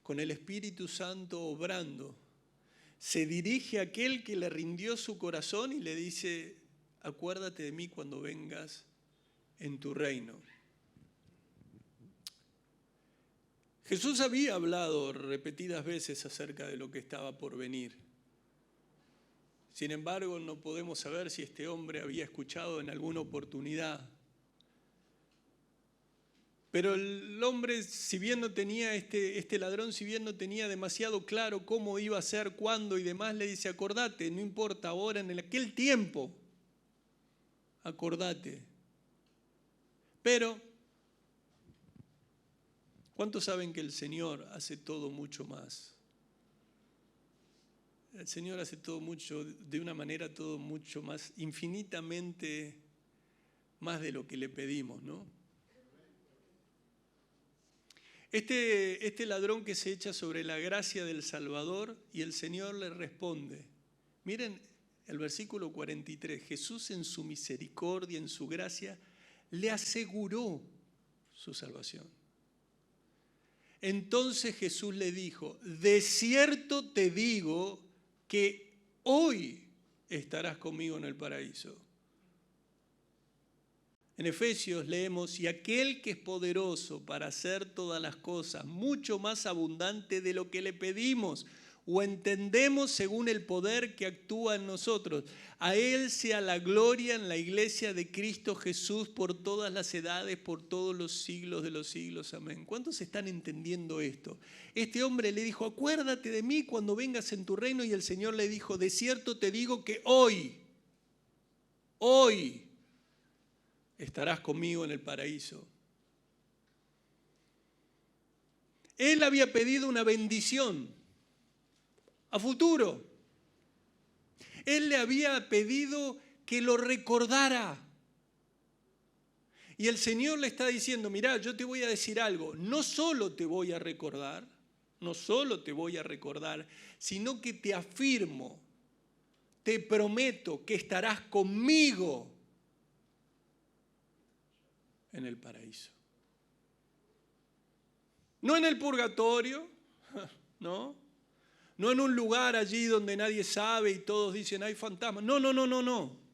con el Espíritu Santo obrando, se dirige a aquel que le rindió su corazón y le dice: acuérdate de mí cuando vengas en tu reino. Jesús había hablado repetidas veces acerca de lo que estaba por venir. Sin embargo, no podemos saber si este hombre había escuchado en alguna oportunidad. Pero el hombre, si bien no tenía, este ladrón, si bien no tenía demasiado claro cómo iba a ser, cuándo y demás, le dice: acordate, no importa ahora, en aquel tiempo, acordate. Pero, ¿cuántos saben que el Señor hace todo mucho más? El Señor hace todo mucho, de una manera todo mucho más, infinitamente más de lo que le pedimos, ¿no? Este ladrón que se echa sobre la gracia del Salvador y el Señor le responde. Miren el versículo 43. Jesús en su misericordia, en su gracia, le aseguró su salvación. Entonces Jesús le dijo, de cierto te digo que hoy estarás conmigo en el paraíso. En Efesios leemos, y aquel que es poderoso para hacer todas las cosas, mucho más abundante de lo que le pedimos o entendemos según el poder que actúa en nosotros. A Él sea la gloria en la iglesia de Cristo Jesús por todas las edades, por todos los siglos de los siglos. Amén. ¿Cuántos están entendiendo esto? Este hombre le dijo, acuérdate de mí cuando vengas en tu reino, y el Señor le dijo, de cierto te digo que hoy estarás conmigo en el paraíso. Él había pedido una bendición a futuro. Él le había pedido que lo recordara. Y el Señor le está diciendo, mirá, yo te voy a decir algo. No solo te voy a recordar, sino que te afirmo, te prometo que estarás conmigo en el paraíso. No en el purgatorio, no en un lugar allí donde nadie sabe y todos dicen hay fantasmas. No,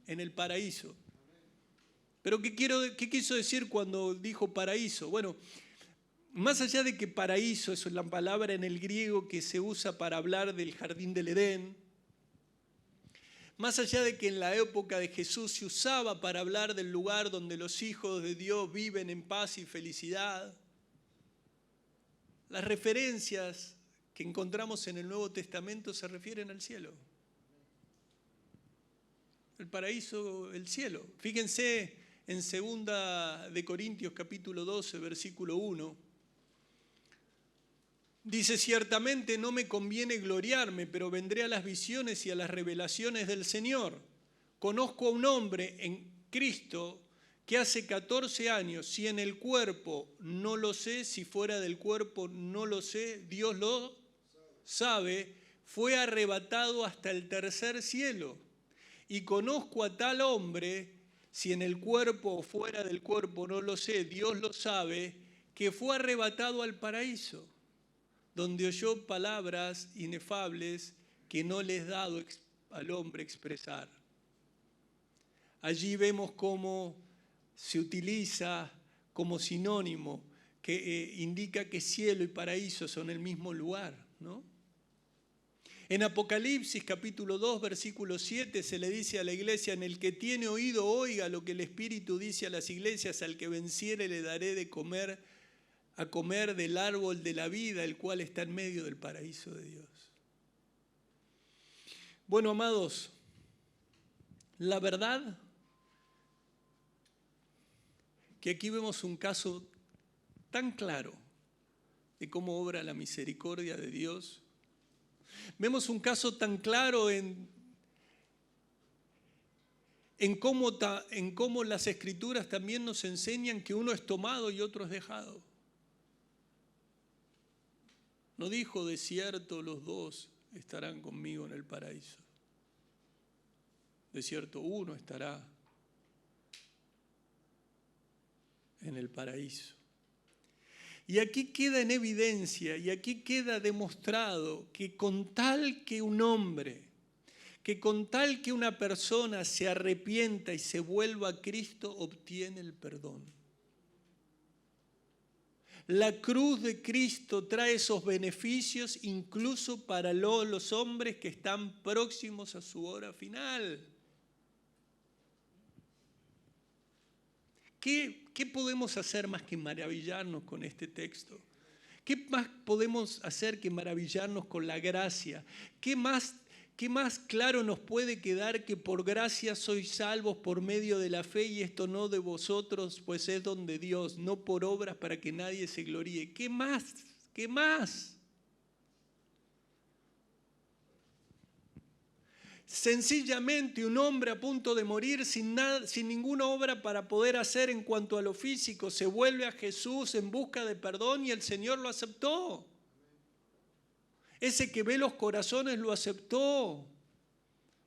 en el paraíso. Pero ¿qué quiso decir cuando dijo paraíso? Bueno, más allá de que paraíso es la palabra en el griego que se usa para hablar del jardín del Edén, más allá de que en la época de Jesús se usaba para hablar del lugar donde los hijos de Dios viven en paz y felicidad, las referencias que encontramos en el Nuevo Testamento se refieren al cielo. El paraíso, el cielo. Fíjense en 2 de Corintios capítulo 12, versículo 1. Dice, ciertamente no me conviene gloriarme, pero vendré a las visiones y a las revelaciones del Señor. Conozco a un hombre en Cristo que hace 14 años, si en el cuerpo no lo sé, si fuera del cuerpo no lo sé, Dios lo sabe, fue arrebatado hasta el tercer cielo. Y conozco a tal hombre, si en el cuerpo o fuera del cuerpo no lo sé, Dios lo sabe, que fue arrebatado al paraíso, donde oyó palabras inefables que no le es dado al hombre expresar. Allí vemos cómo se utiliza como sinónimo que indica que cielo y paraíso son el mismo lugar, ¿no? En Apocalipsis capítulo 2 versículo 7 se le dice a la iglesia, en el que tiene oído oiga lo que el Espíritu dice a las iglesias, al que venciere le daré de comer del árbol de la vida, el cual está en medio del paraíso de Dios. Bueno, amados, la verdad que aquí vemos un caso tan claro de cómo obra la misericordia de Dios. Vemos un caso tan claro en cómo las Escrituras también nos enseñan que uno es tomado y otro es dejado. No dijo, de cierto los dos estarán conmigo en el paraíso. De cierto uno estará en el paraíso. Y aquí queda en evidencia, y aquí queda demostrado que con tal que un hombre, que con tal que una persona se arrepienta y se vuelva a Cristo, obtiene el perdón. La cruz de Cristo trae esos beneficios incluso para los hombres que están próximos a su hora final. ¿Qué podemos hacer más que maravillarnos con este texto? ¿Qué más podemos hacer que maravillarnos con la gracia? ¿Qué más claro nos puede quedar que por gracia sois salvos por medio de la fe, y esto no de vosotros, pues es don de Dios, no por obras para que nadie se gloríe? ¿Qué más? ¿Qué más? sencillamente un hombre a punto de morir sin ninguna obra para poder hacer en cuanto a lo físico, se vuelve a Jesús en busca de perdón y el Señor lo aceptó. Ese que ve los corazones lo aceptó.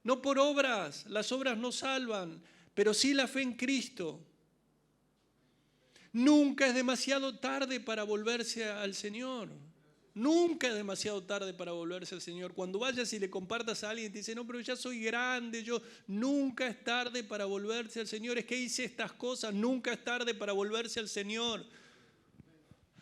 No por obras, las obras no salvan, pero sí la fe en Cristo. Nunca es demasiado tarde para volverse al Señor. Nunca es demasiado tarde para volverse al Señor. Cuando vayas y le compartas a alguien y te dice, no, pero ya soy grande, nunca es tarde para volverse al Señor. Es que hice estas cosas, nunca es tarde para volverse al Señor.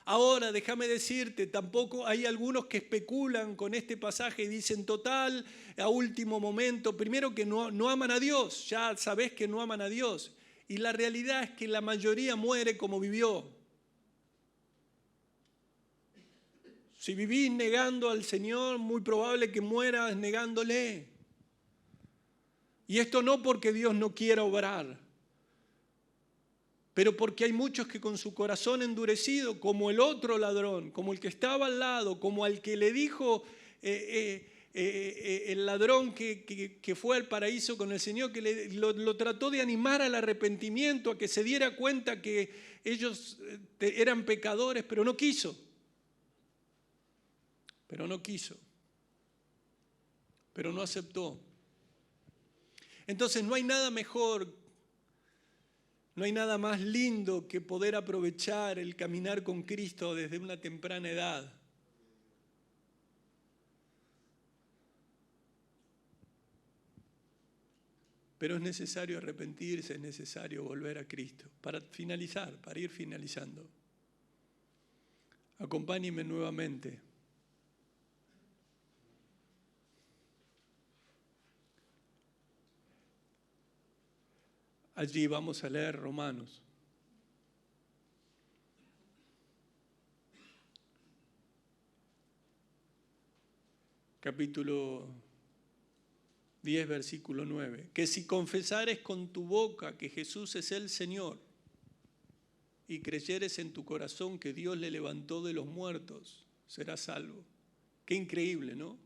Ahora, déjame decirte, tampoco hay algunos que especulan con este pasaje y dicen, total, a último momento, primero que no aman a Dios, ya sabés que no aman a Dios. Y la realidad es que la mayoría muere como vivió. Si vivís negando al Señor, muy probable que mueras negándole. Y esto no porque Dios no quiera obrar, pero porque hay muchos que con su corazón endurecido, como el otro ladrón, como el que estaba al lado, como al que le dijo el ladrón que fue al paraíso con el Señor, que lo trató de animar al arrepentimiento, a que se diera cuenta que ellos eran pecadores, pero no quiso. Pero no aceptó. Entonces no hay nada mejor, no hay nada más lindo que poder aprovechar el caminar con Cristo desde una temprana edad. Pero es necesario arrepentirse, es necesario volver a Cristo. Para finalizar, para ir finalizando, acompáñenme nuevamente. Allí vamos a leer Romanos. Capítulo 10, versículo 9. Que si confesares con tu boca que Jesús es el Señor y creyeres en tu corazón que Dios le levantó de los muertos, serás salvo. Qué increíble, ¿no?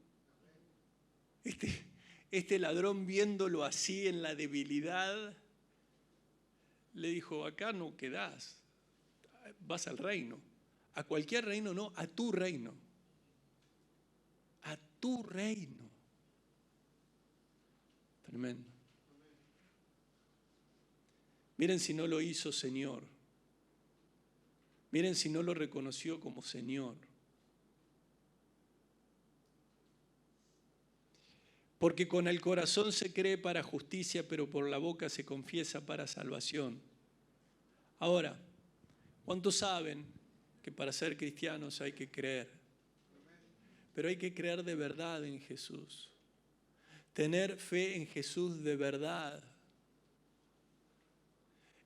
Este ladrón, viéndolo así en la debilidad, le dijo, acá no quedás, vas al reino. A cualquier reino no, a tu reino. A tu reino. Tremendo. Miren si no lo hizo Señor. Miren si no lo reconoció como Señor. Porque con el corazón se cree para justicia, pero por la boca se confiesa para salvación. Ahora, ¿cuántos saben que para ser cristianos hay que creer? Pero hay que creer de verdad en Jesús. Tener fe en Jesús de verdad.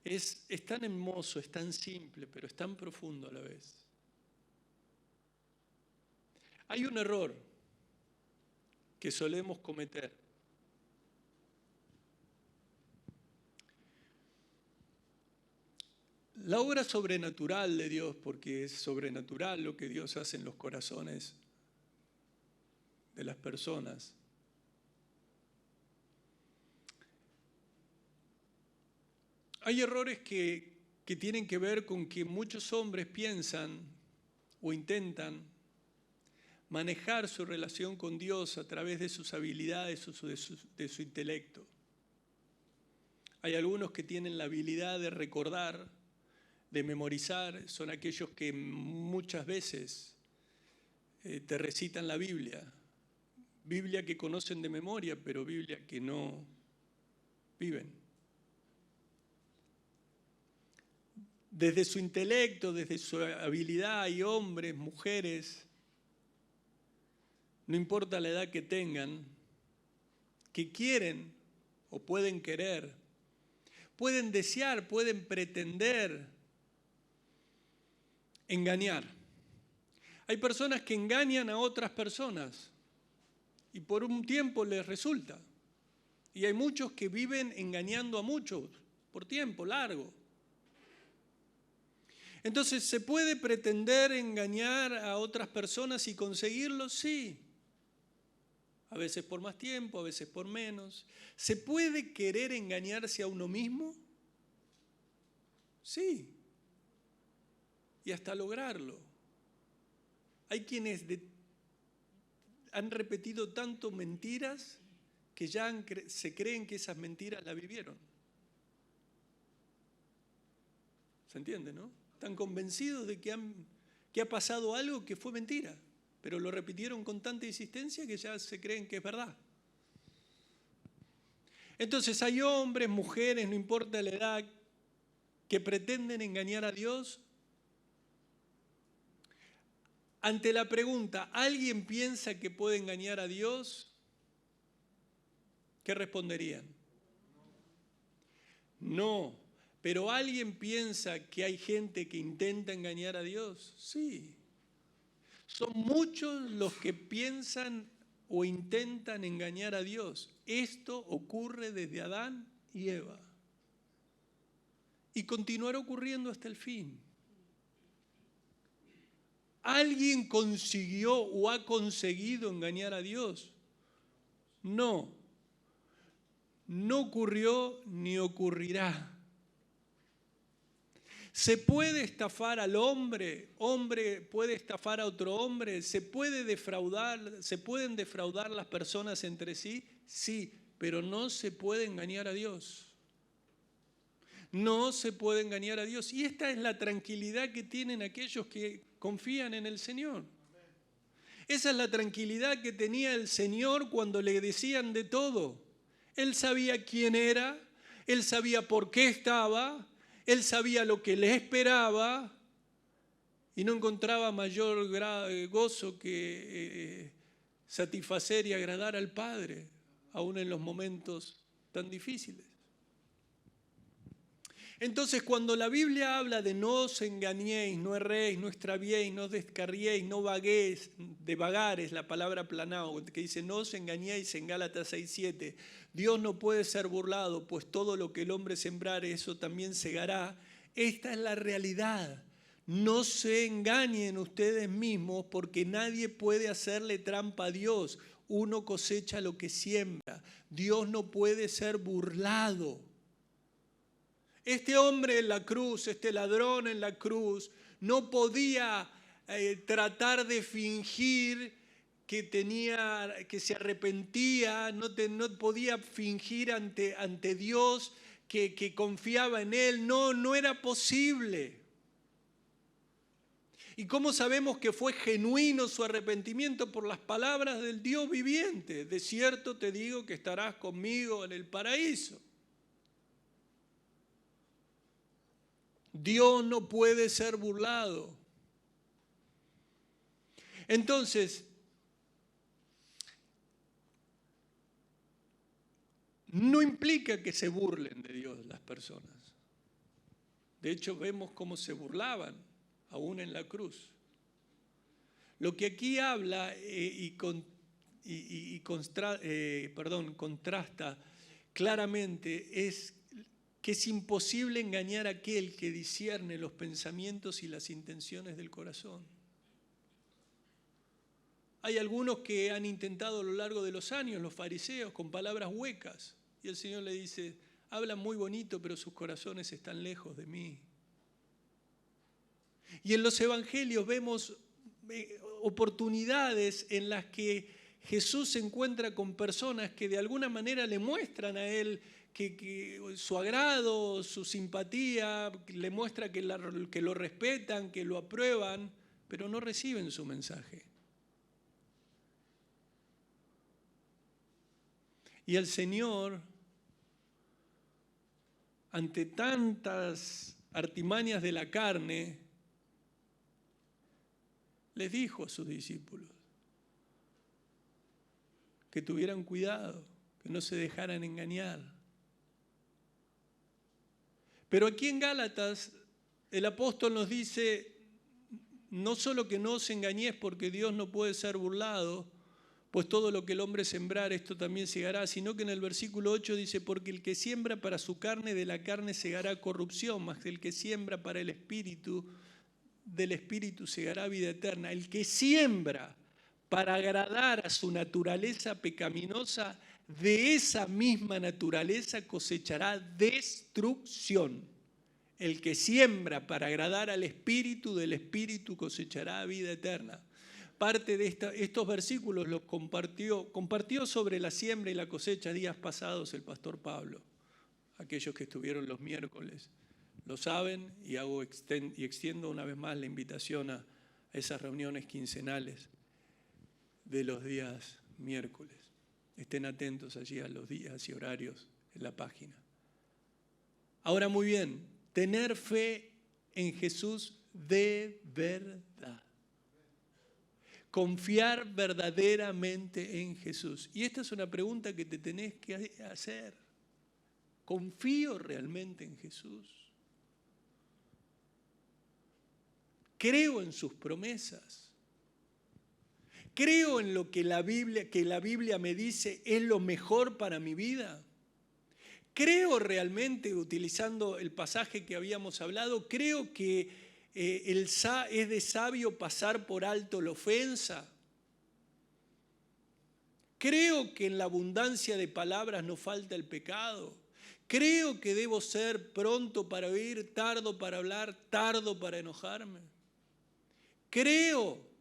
Es tan hermoso, es tan simple, pero es tan profundo a la vez. Hay un error que solemos cometer. La obra sobrenatural de Dios, porque es sobrenatural lo que Dios hace en los corazones de las personas. Hay errores que tienen que ver con que muchos hombres piensan o intentan manejar su relación con Dios a través de sus habilidades o de su intelecto. Hay algunos que tienen la habilidad de recordar, de memorizar, son aquellos que muchas veces te recitan la Biblia que conocen de memoria, pero Biblia que no viven. Desde su intelecto, desde su habilidad, hay hombres, mujeres, no importa la edad que tengan, que quieren o pueden querer, pueden desear, pueden pretender engañar. Hay personas que engañan a otras personas y por un tiempo les resulta. Y hay muchos que viven engañando a muchos por tiempo largo. Entonces, ¿se puede pretender engañar a otras personas y conseguirlo? Sí. A veces por más tiempo, a veces por menos. ¿Se puede querer engañarse a uno mismo? Sí. Y hasta lograrlo. Hay quienes han repetido tanto mentiras que ya se creen que esas mentiras las vivieron. ¿Se entiende, no? Están convencidos de que ha pasado algo que fue mentira, pero lo repitieron con tanta insistencia que ya se creen que es verdad. Entonces hay hombres, mujeres, no importa la edad, que pretenden engañar a Dios. Ante la pregunta, ¿alguien piensa que puede engañar a Dios? ¿Qué responderían? No. ¿Pero alguien piensa que hay gente que intenta engañar a Dios? Sí. Son muchos los que piensan o intentan engañar a Dios. Esto ocurre desde Adán y Eva. Y continuará ocurriendo hasta el fin. ¿Alguien consiguió o ha conseguido engañar a Dios? No. No ocurrió ni ocurrirá. ¿Se puede estafar al hombre? ¿Hombre puede estafar a otro hombre? ¿Se pueden defraudar las personas entre sí? Sí, pero no se puede engañar a Dios. No se puede engañar a Dios. Y esta es la tranquilidad que tienen aquellos que confían en el Señor. Esa es la tranquilidad que tenía el Señor cuando le decían de todo. Él sabía quién era, Él sabía por qué estaba, Él sabía lo que le esperaba y no encontraba mayor gozo que satisfacer y agradar al Padre, aún en los momentos tan difíciles. Entonces, cuando la Biblia habla de no os engañéis, no erréis, no extraviéis, no descarriéis, no vaguéis, de vagar es la palabra planao, que dice no os engañéis en Gálatas 6:7, Dios no puede ser burlado, pues todo lo que el hombre sembrare, eso también segará. Esta es la realidad. No se engañen ustedes mismos porque nadie puede hacerle trampa a Dios. Uno cosecha lo que siembra. Dios no puede ser burlado. Este hombre en la cruz, este ladrón en la cruz, no podía tratar de fingir que se arrepentía, no podía fingir ante Dios que confiaba en Él. No era posible. ¿Y cómo sabemos que fue genuino su arrepentimiento? Por las palabras del Dios viviente. De cierto te digo que estarás conmigo en el paraíso. Dios no puede ser burlado. Entonces, no implica que se burlen de Dios las personas. De hecho, vemos cómo se burlaban, aún en la cruz. Lo que aquí habla contrasta claramente es que es imposible engañar a aquel que discierne los pensamientos y las intenciones del corazón. Hay algunos que han intentado a lo largo de los años, los fariseos, con palabras huecas, y el Señor le dice, hablan muy bonito, pero sus corazones están lejos de mí. Y en los evangelios vemos oportunidades en las que Jesús se encuentra con personas que de alguna manera le muestran a Él que su agrado, su simpatía, le muestra que lo respetan, que lo aprueban, pero no reciben su mensaje. Y el Señor, ante tantas artimañas de la carne, les dijo a sus discípulos que tuvieran cuidado, que no se dejaran engañar. Pero aquí en Gálatas el apóstol nos dice no solo que no os engañéis porque Dios no puede ser burlado, pues todo lo que el hombre sembrar esto también segará, sino que en el versículo 8 dice, porque el que siembra para su carne, de la carne segará corrupción, mas el que siembra para el Espíritu, del Espíritu segará vida eterna. El que siembra para agradar a su naturaleza pecaminosa, de esa misma naturaleza cosechará destrucción. El que siembra para agradar al Espíritu, del Espíritu cosechará vida eterna. Parte de estos versículos los compartió sobre la siembra y la cosecha días pasados el pastor Pablo. Aquellos que estuvieron los miércoles lo saben, y extiendo una vez más la invitación a esas reuniones quincenales de los días miércoles. Estén atentos allí a los días y horarios en la página. Ahora, muy bien, tener fe en Jesús de verdad. Confiar verdaderamente en Jesús. Y esta es una pregunta que te tenés que hacer. ¿Confío realmente en Jesús? ¿Creo en sus promesas? ¿Creo en lo que la Biblia me dice es lo mejor para mi vida? ¿Creo realmente, utilizando el pasaje que habíamos hablado, creo que es de sabio pasar por alto la ofensa? ¿Creo que en la abundancia de palabras no falta el pecado? ¿Creo que debo ser pronto para oír, tardo para hablar, tardo para enojarme? ¿Creo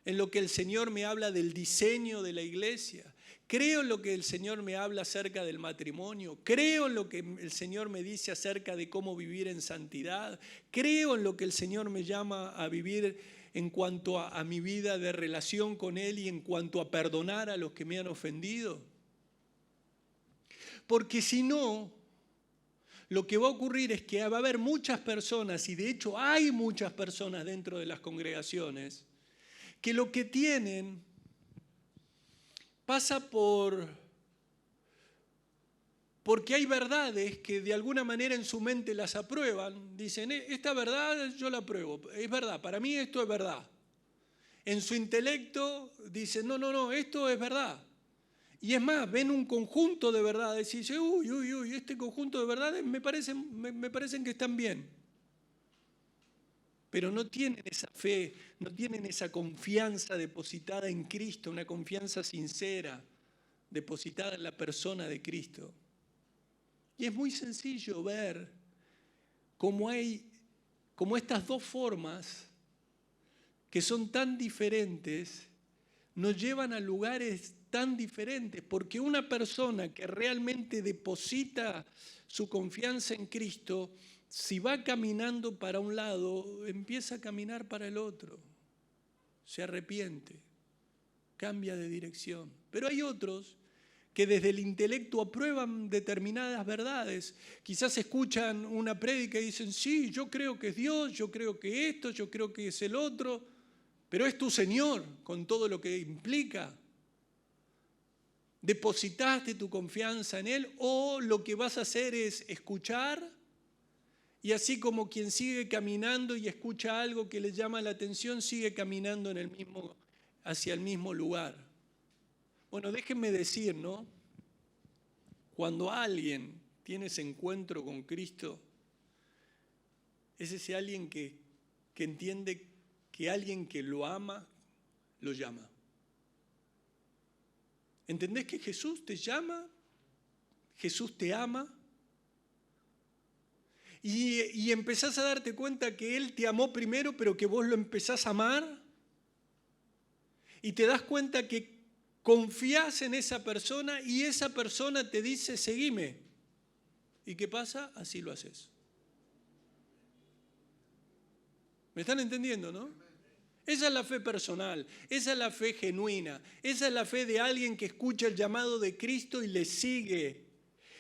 en lo que el Señor me habla del diseño de la iglesia? Creo en lo que el Señor me habla acerca del matrimonio. Creo en lo que el Señor me dice acerca de cómo vivir en santidad. Creo en lo que el Señor me llama a vivir en cuanto a mi vida de relación con Él y en cuanto a perdonar a los que me han ofendido. Porque si no, lo que va a ocurrir es que va a haber muchas personas, y de hecho hay muchas personas dentro de las congregaciones, que lo que tienen pasa porque hay verdades que de alguna manera en su mente las aprueban. Dicen, esta verdad yo la apruebo, es verdad, para mí esto es verdad. En su intelecto dicen, no, esto es verdad. Y es más, ven un conjunto de verdades y dicen, uy, este conjunto de verdades me parecen que están bien. Pero no tienen esa fe, no tienen esa confianza depositada en Cristo, una confianza sincera, depositada en la persona de Cristo. Y es muy sencillo ver cómo estas dos formas, que son tan diferentes, nos llevan a lugares tan diferentes, porque una persona que realmente deposita su confianza en Cristo, si va caminando para un lado, empieza a caminar para el otro, se arrepiente, cambia de dirección. Pero hay otros que desde el intelecto aprueban determinadas verdades. Quizás escuchan una prédica y dicen, sí, yo creo que es Dios, yo creo que esto, yo creo que es el otro, pero es tu Señor, con todo lo que implica. ¿Depositaste tu confianza en Él o lo que vas a hacer es escuchar? Y así como quien sigue caminando y escucha algo que le llama la atención, sigue caminando hacia el mismo lugar. Bueno, déjenme decir, ¿no? Cuando alguien tiene ese encuentro con Cristo, es ese alguien que entiende que alguien que lo ama, lo llama. ¿Entendés que Jesús te llama? Jesús te ama. Y empezás a darte cuenta que Él te amó primero, pero que vos lo empezás a amar. Y te das cuenta que confías en esa persona y esa persona te dice, seguime. ¿Y qué pasa? Así lo haces. ¿Me están entendiendo, no? Esa es la fe personal, esa es la fe genuina, esa es la fe de alguien que escucha el llamado de Cristo y le sigue.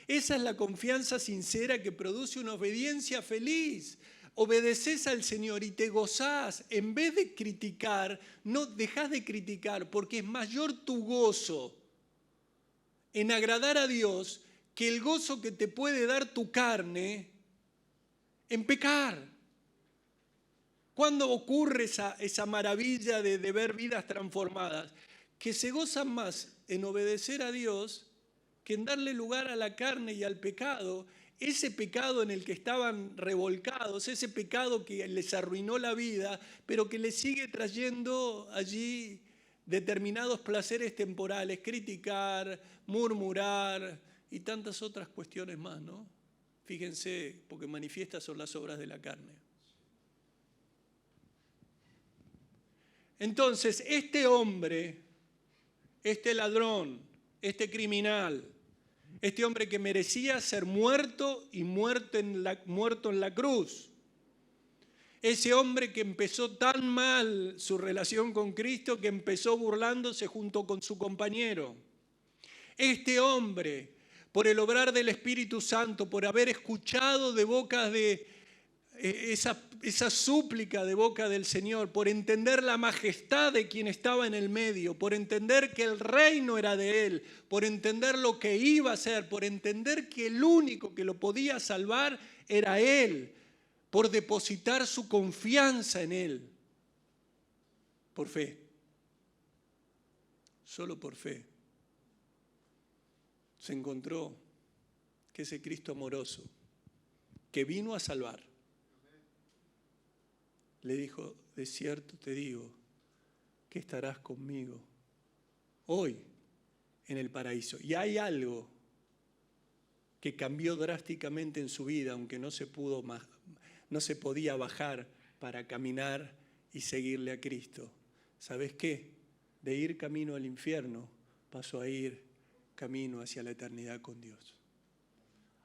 Esa es la confianza sincera que produce una obediencia feliz. Obedeces al Señor y te gozás. En vez de criticar, no dejás de criticar, porque es mayor tu gozo en agradar a Dios que el gozo que te puede dar tu carne en pecar. ¿Cuándo ocurre esa maravilla de ver vidas transformadas? Que se gozan más en obedecer a Dios que en darle lugar a la carne y al pecado, ese pecado en el que estaban revolcados, ese pecado que les arruinó la vida, pero que les sigue trayendo allí determinados placeres temporales, criticar, murmurar y tantas otras cuestiones más, ¿no? Fíjense, porque manifiestas son las obras de la carne. Entonces, este hombre, este ladrón, este criminal, este hombre que merecía ser muerto y muerto en la cruz, ese hombre que empezó tan mal su relación con Cristo que empezó burlándose junto con su compañero. Este hombre, por el obrar del Espíritu Santo, por haber escuchado de boca de esa súplica de boca del Señor, por entender la majestad de quien estaba en el medio, por entender que el reino era de Él, por entender lo que iba a hacer, por entender que el único que lo podía salvar era Él, por depositar su confianza en Él, por fe, solo por fe, se encontró que ese Cristo amoroso, que vino a salvar, le dijo, de cierto te digo, que estarás conmigo hoy en el paraíso. Y hay algo que cambió drásticamente en su vida, aunque no se podía bajar para caminar y seguirle a Cristo. ¿Sabes qué? De ir camino al infierno, pasó a ir camino hacia la eternidad con Dios,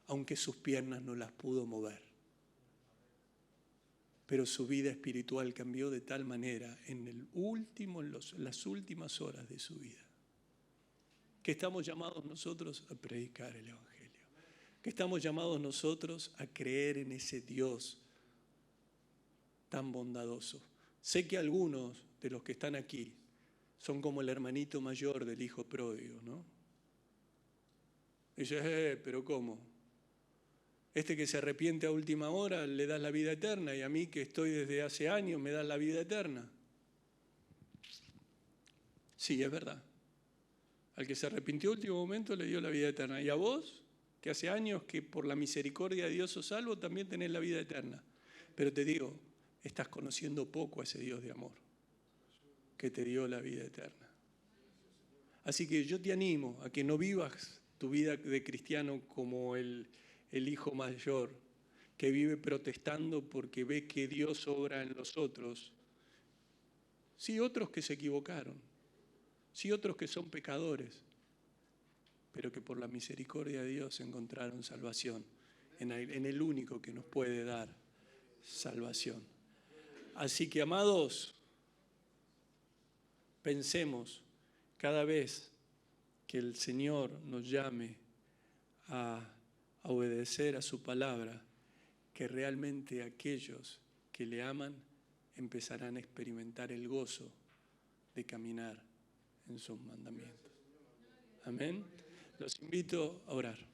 aunque sus piernas no las pudo mover. Pero su vida espiritual cambió de tal manera en las últimas horas de su vida, que estamos llamados nosotros a predicar el Evangelio, que estamos llamados nosotros a creer en ese Dios tan bondadoso. Sé que algunos de los que están aquí son como el hermanito mayor del hijo pródigo, ¿no? Dice, pero ¿cómo? Este que se arrepiente a última hora le das la vida eterna y a mí que estoy desde hace años me das la vida eterna. Sí, es verdad. Al que se arrepintió a último momento le dio la vida eterna. Y a vos, que hace años que por la misericordia de Dios sos salvo, también tenés la vida eterna. Pero te digo, estás conociendo poco a ese Dios de amor que te dio la vida eterna. Así que yo te animo a que no vivas tu vida de cristiano como el hijo mayor que vive protestando porque ve que Dios obra en los otros. Sí, otros que se equivocaron, sí, otros que son pecadores, pero que por la misericordia de Dios encontraron salvación en el único que nos puede dar salvación. Así que, amados, pensemos cada vez que el Señor nos llame a obedecer a su palabra, que realmente aquellos que le aman empezarán a experimentar el gozo de caminar en sus mandamientos. Amén. Los invito a orar.